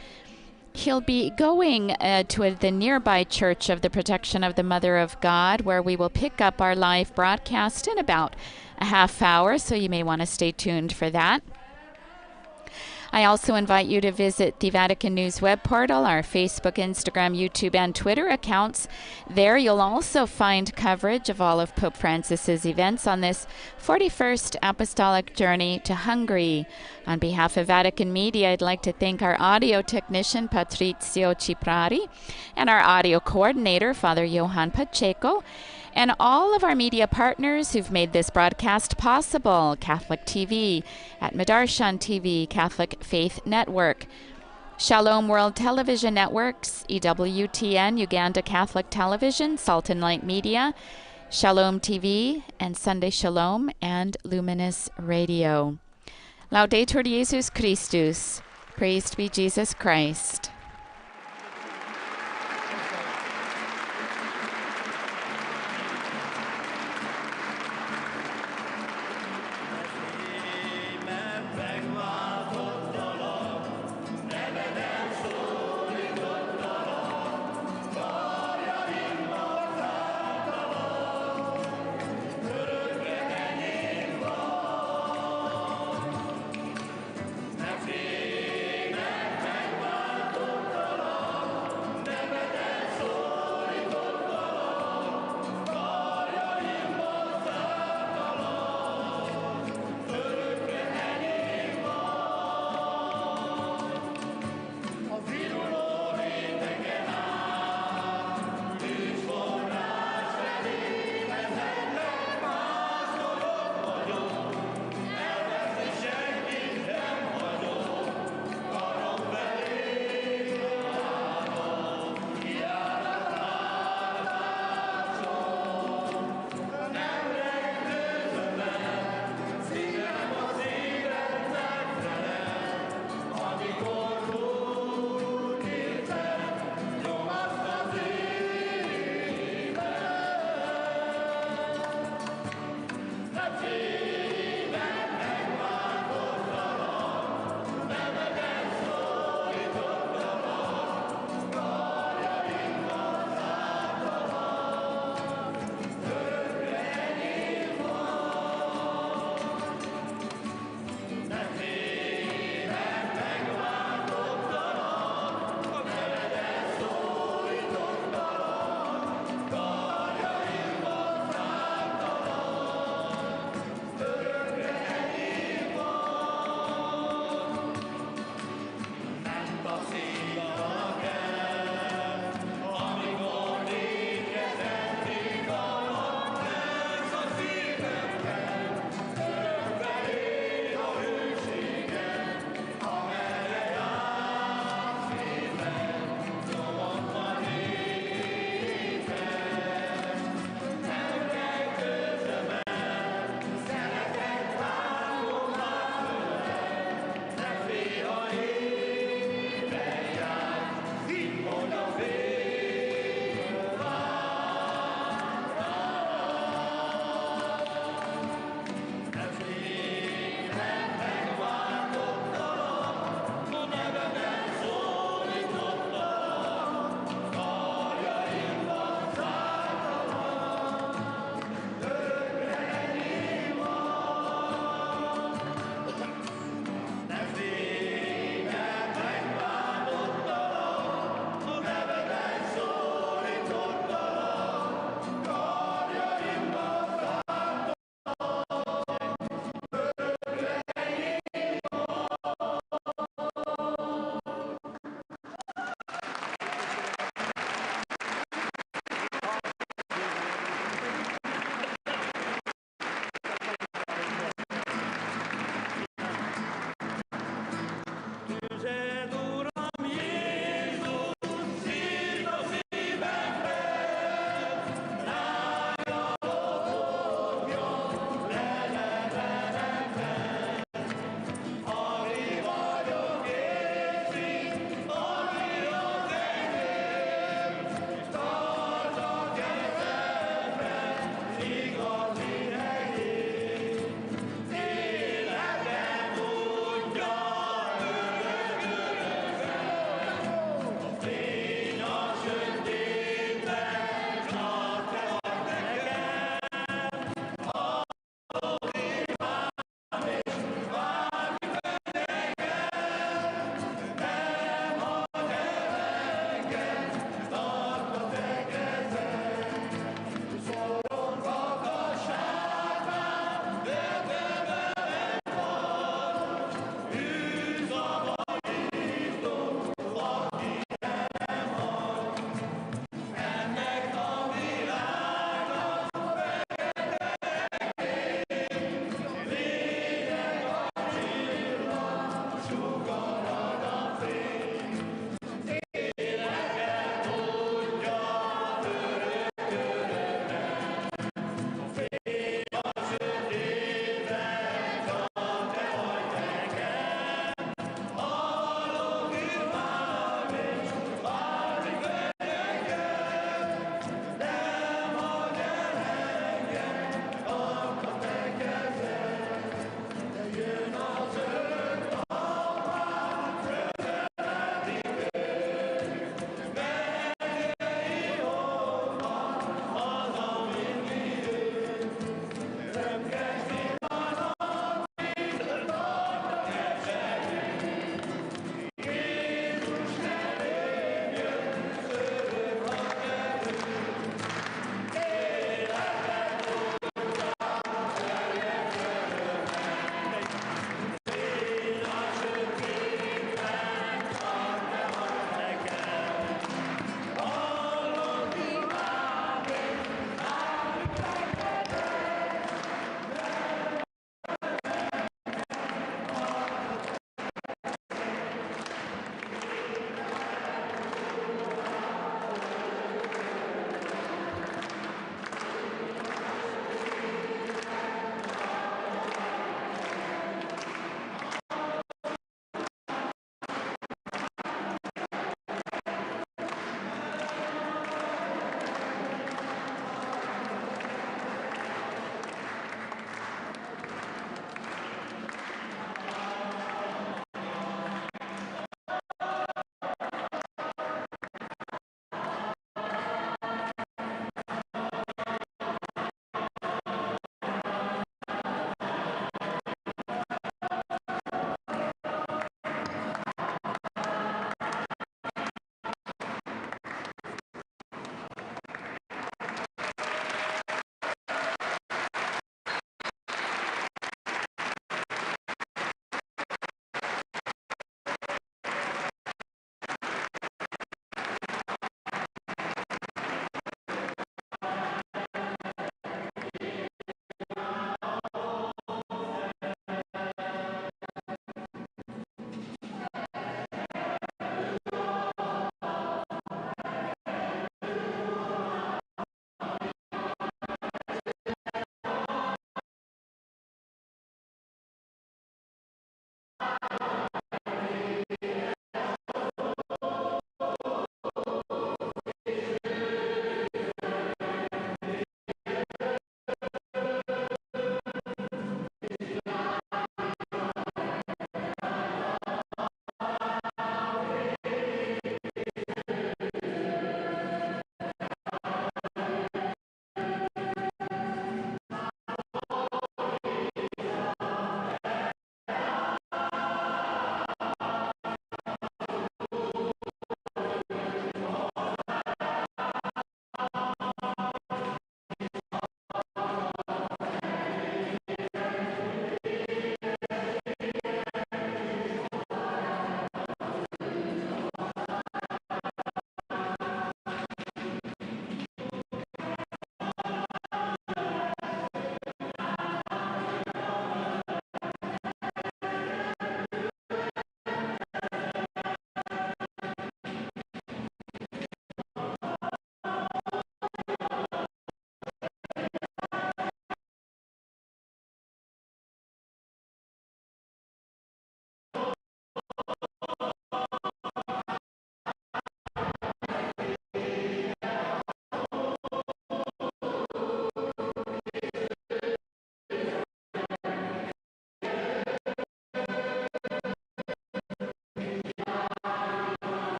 S2: He'll be going to the nearby Church of the Protection of the Mother of God, where we will pick up our live broadcast in about a half hour, so you may want to stay tuned for that. I also invite you to visit the Vatican News web portal, our Facebook, Instagram, YouTube, and Twitter accounts. There you'll also find coverage of all of Pope Francis's events on this 41st apostolic journey to Hungary. On behalf of Vatican Media, I'd like to thank our audio technician, Patrizio Ciprari, and our audio coordinator, Father Johan Pacheco, and all of our media partners who've made this broadcast possible: Catholic TV, at Madarshan TV, Catholic Faith Network, Shalom World Television Networks, EWTN, Uganda Catholic Television, Salt and Light Media, Shalom TV, and Sunday Shalom, and Luminous Radio. Laudetur Jesus Christus. Praised be Jesus Christ.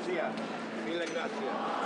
S8: Sia, mille grazie.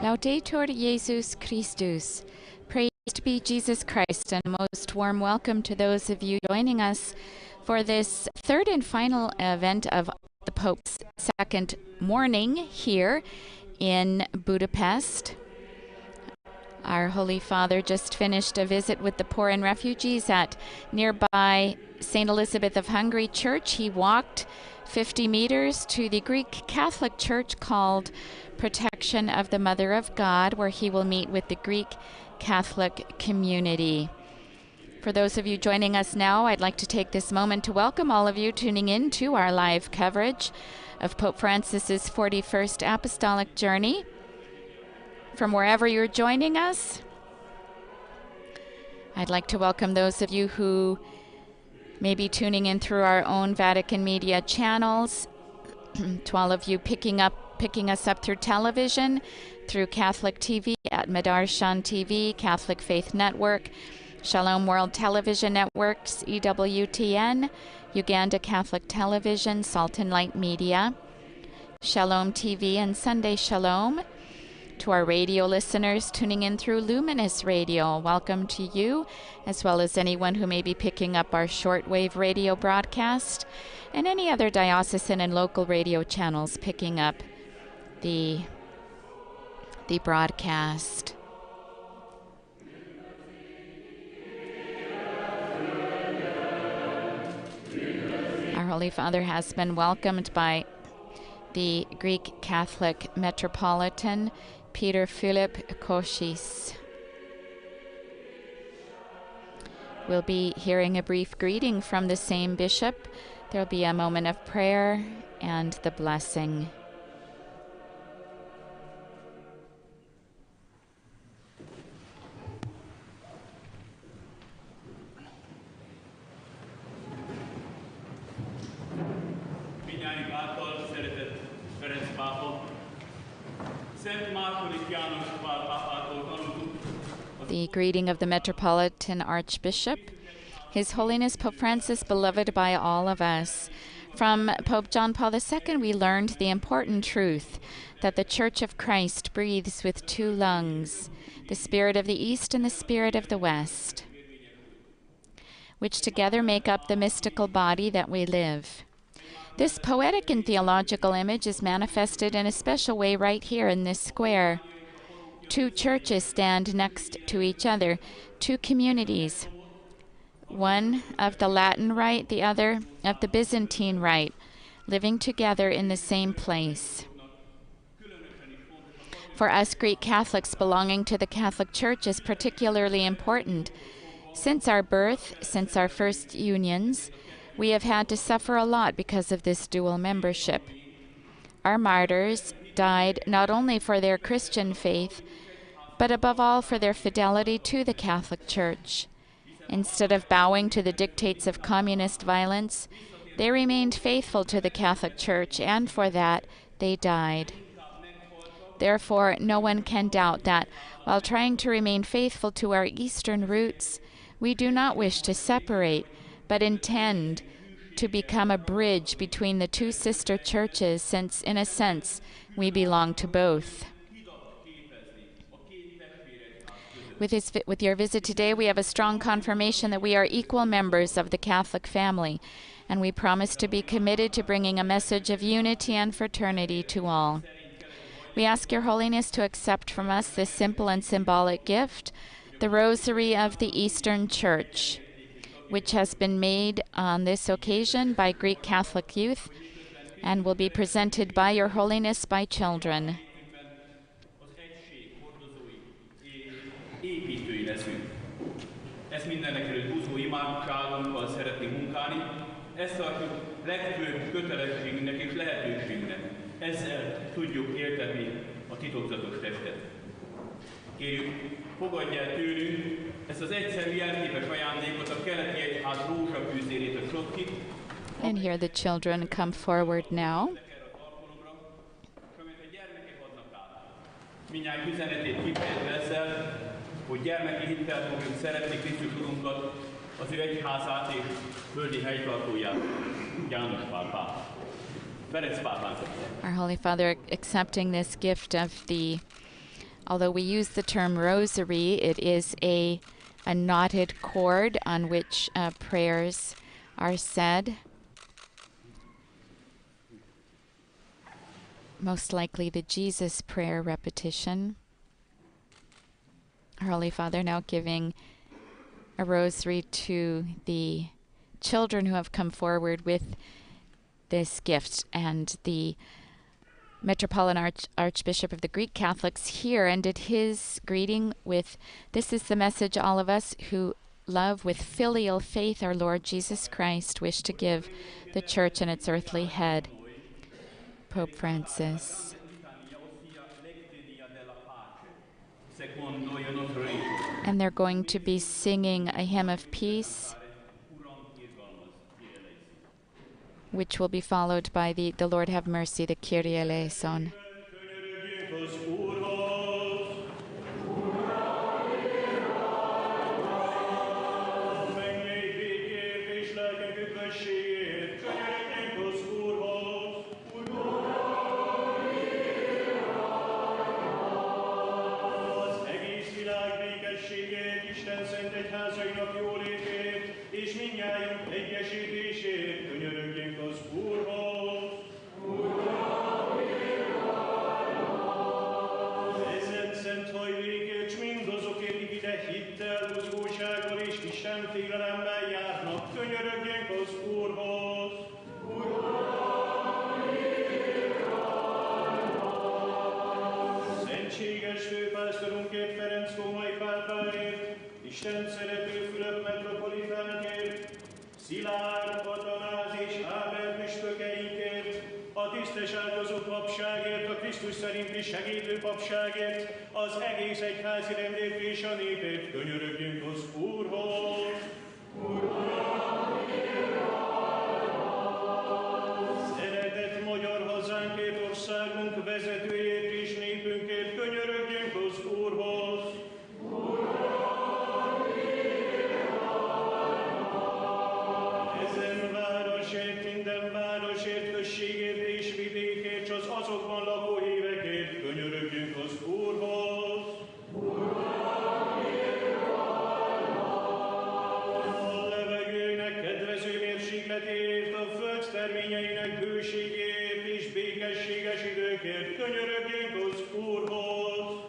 S2: Laudetur Jesus Christus. Praised be Jesus Christ, and a most warm welcome to those of you joining us for this third and final event of the Pope's second morning here in Budapest. Our Holy Father just finished a visit with the poor and refugees at nearby St. Elizabeth of Hungary Church. He walked 50 meters to the Greek Catholic Church called Protection of the Mother of God, where he will meet with the Greek Catholic community. For those of you joining us now, I'd like to take this moment to welcome all of you tuning in to our live coverage of Pope Francis's 41st Apostolic Journey. From wherever you're joining us, I'd like to welcome those of you who may be tuning in through our own Vatican Media channels, to all of you picking us up through television, through Catholic TV at Madarshan TV, Catholic Faith Network, Shalom World Television Networks, EWTN, Uganda Catholic Television, Salt and Light Media, Shalom TV and Sunday Shalom. To our radio listeners tuning in through Luminous Radio, welcome to you, as well as anyone who may be picking up our shortwave radio broadcast, and any other diocesan and local radio channels picking up the broadcast. Our Holy Father has been welcomed by the Greek Catholic Metropolitan Peter Philip Koshis. We'll be hearing a brief greeting from the same bishop. There'll be a moment of prayer and the blessing. The greeting of the Metropolitan Archbishop. His Holiness Pope Francis, beloved by all of us. From Pope John Paul II, we learned the important truth that the Church of Christ breathes with two lungs, the Spirit of the East and the Spirit of the West, which together make up the mystical body that we live. This poetic and theological image is manifested in a special way right here in this square. Two churches stand next to each other, two communities, one of the Latin Rite, the other of the Byzantine Rite, living together in the same place. For us Greek Catholics, belonging to the Catholic Church is particularly important. Since our birth, since our first unions, we have had to suffer a lot because of this dual membership. Our martyrs died not only for their Christian faith, but above all for their fidelity to the Catholic Church. Instead of bowing to the dictates of communist violence, they remained faithful to the Catholic Church, and for that they died. Therefore, no one can doubt that, while trying to remain faithful to our Eastern roots, we do not wish to separate, but intend to become a bridge between the two sister churches, since, in a sense, we belong to both. With your visit today, we have a strong confirmation that we are equal members of the Catholic family, and we promise to be committed to bringing a message of unity and fraternity to all. We ask Your Holiness to accept from us this simple and symbolic gift, the Rosary of the Eastern Church, which has been made on this occasion by Greek Catholic youth and will be presented by Your Holiness by children.
S9: Építői leszünk. Ezt mindenekelőtt buzgó imádságunkkal szeretnénk munkálni. Ezt tartjuk legfőbb kötelességünknek és lehetőségünknek. Ezzel tudjuk éltetni a titokzatos testet. Kérjük, fogadj el tőlünk ezt az egyszerű jelképes ajándékot, a keleti egyház rózsafűzérét, a csotkit.
S2: And here the children come forward now.
S9: Mindjárt üzenetét kifejezve ezzel, hogy gyermeki hittel fogjuk szeretni Krisztus Urunkat, az ő egyházát és földi helytartóját, János Pál pápa. Ferenc pápán szokta.
S2: Our Holy Father, accepting this gift of the, although we use the term rosary, it is a knotted cord on which prayers are said. Most likely the Jesus prayer repetition. Our Holy Father now giving a rosary to the children who have come forward with this gift, and the Metropolitan Archbishop of the Greek Catholics here ended his greeting with, "This is the message all of us who love with filial faith our Lord Jesus Christ wish to give the Church and its earthly head, Pope Francis." And they're going to be singing a hymn of peace, which will be followed by the Lord have mercy, the Kyrie eleison.
S7: Isten szent egyházainak jólétét és mindnyájunk egyesítését könyörögjünk az Úrhoz. Ezen szent hajlékért s mindazokért, akik ide hittel, buzgósággal és Isten félelemmel járnak, könyörögjünk az Úrhoz. kápolnásztalunkért, Ferenc római pápáért, Isten szerető Fülöp metropolitánkért, Szilárd, Atanáz és Ábel püspökeinkért, a tisztes áldozó papságért, a Krisztus szerinti segítő papságért, az egész egyházi rendért és a népért könyörögjünk az Úrhoz. Szeretett magyar hazánkért, országunk vezetőjét és népünkért könyörögjünk az Úrhoz. Ezen városért, minden városért, községért és vidékért, s az azokban lakó hívekért könyörögjünk az Úrhoz. A levegőnek kedvező mérsékletéért, a föld terményeinek hőségéért és békességes időkért könyörögjünk az Úrhoz.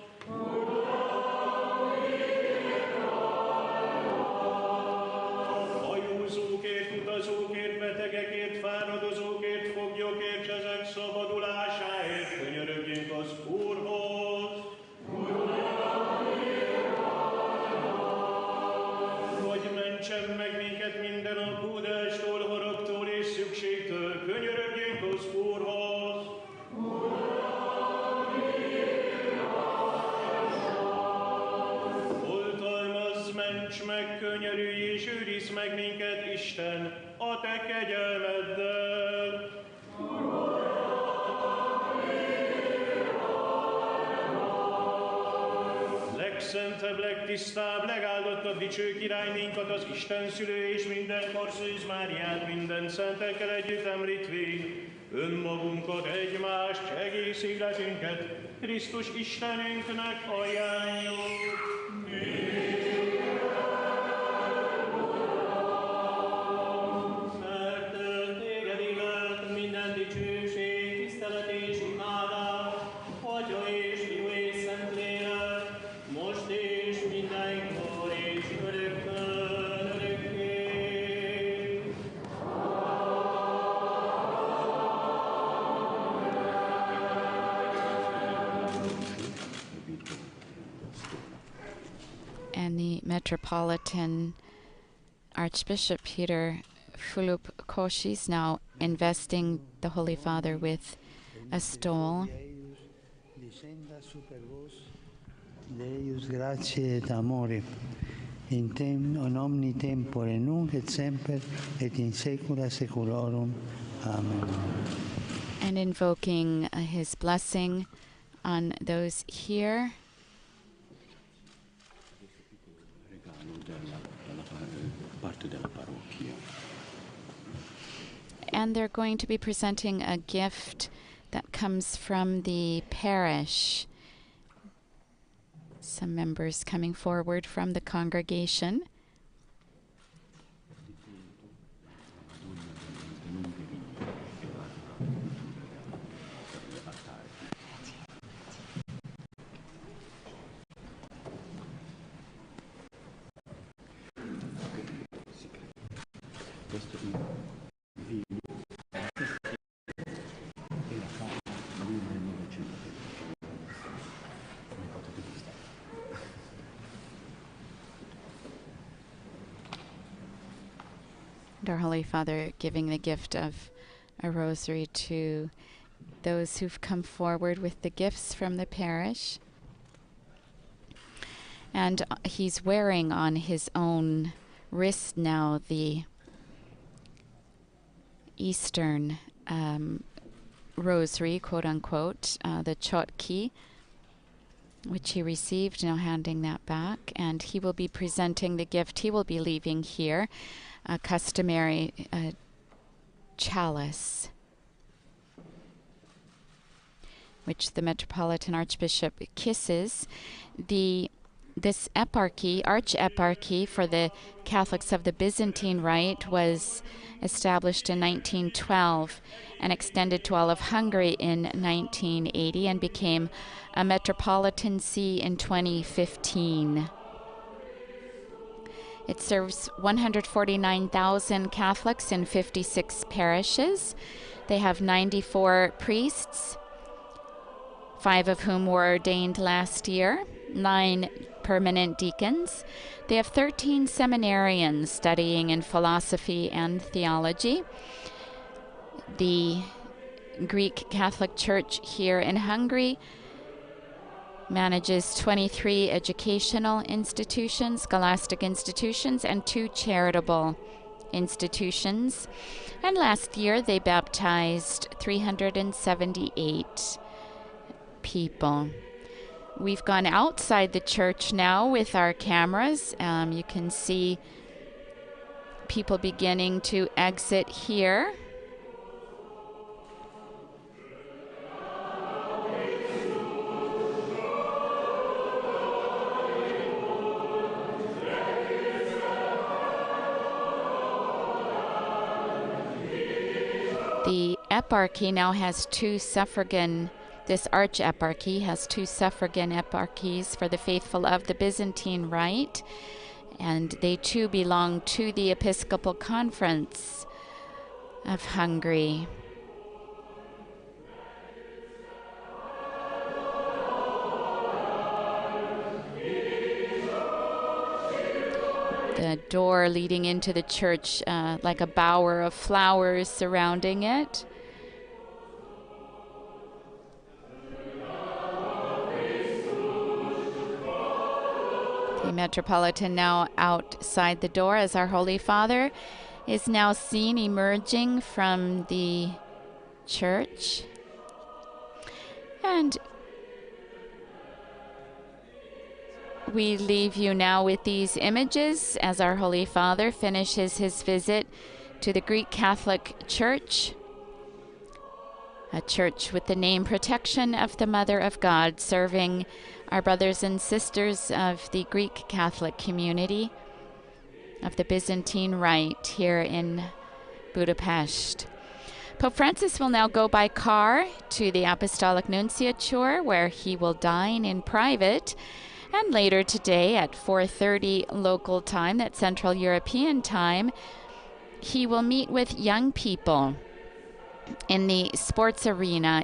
S7: A hajózókért, utazókért, betegekért, fáradozókért, foglyokért, s ezek szabadulásáért könyörögjünk az Úrhoz. Hogy mentsen meg minket minden aggódástól, haragtól és szükségtől, könyörögjünk az Úrhoz. Oltalmazz, ments meg, könyörülj és őrizz meg minket, Isten, a te kegyelmeddel. Legszentebb, legtisztább, legáldottabb dicső királynénkat, az Isten szülő és minden Szűz Máriát, minden szentekkel együtt említvén, önmagunkat, egymást, egész életünket Krisztus Istenünknek ajánljuk. Mert téged illet minden dicsőség, tisztelet és imádás, Atya és Fiú és Szentlélek, most és mindenkor és örökkön örökké.
S2: And the Metropolitan Archbishop Peter Fulop-Kocsis is now investing the Holy Father with a stole.
S5: Descenda super vos, Deus gratiae et amore, in omni tempore, nunc et semper, et in saecula saeculorum. Amen.
S2: And invoking his blessing on those here. And they're going to be presenting a gift that comes from the parish. Some members coming forward from the congregation. And our Holy Father giving the gift of a rosary to those who've come forward with the gifts from the parish. And he's wearing on his own wrist now the Eastern rosary, quote unquote, the chotki, which he received, now handing that back. And he will be presenting the gift. He will be leaving here, a customary chalice, which the Metropolitan Archbishop kisses. This eparchy, arch-eparchy for the Catholics of the Byzantine Rite was established in 1912 and extended to all of Hungary in 1980 and became a metropolitan see in 2015. It serves 149,000 Catholics in 56 parishes. They have 94 priests, 5 of whom were ordained last year. 9 permanent deacons. They have 13 seminarians studying in philosophy and theology. The Greek Catholic Church here in Hungary manages 23 educational institutions, scholastic institutions, and 2 charitable institutions. And last year they baptized 378 people. We've gone outside the church now with our cameras. You can see people beginning to exit here. The eparchy now has 2 suffragan. This arch-eparchy has 2 suffragan eparchies for the faithful of the Byzantine Rite, and they too belong to the Episcopal Conference of Hungary. The door leading into the church, like a bower of flowers surrounding it. The Metropolitan now outside the door as our Holy Father is now seen emerging from the church. And we leave you now with these images as our Holy Father finishes his visit to the Greek Catholic Church, a church with the name Protection of the Mother of God, serving our brothers and sisters of the Greek Catholic community of the Byzantine Rite here in Budapest. Pope Francis will now go by car to the Apostolic Nunciature, where he will dine in private. And later today at 4:30 local time, that's Central European time, he will meet with young people in the sports arena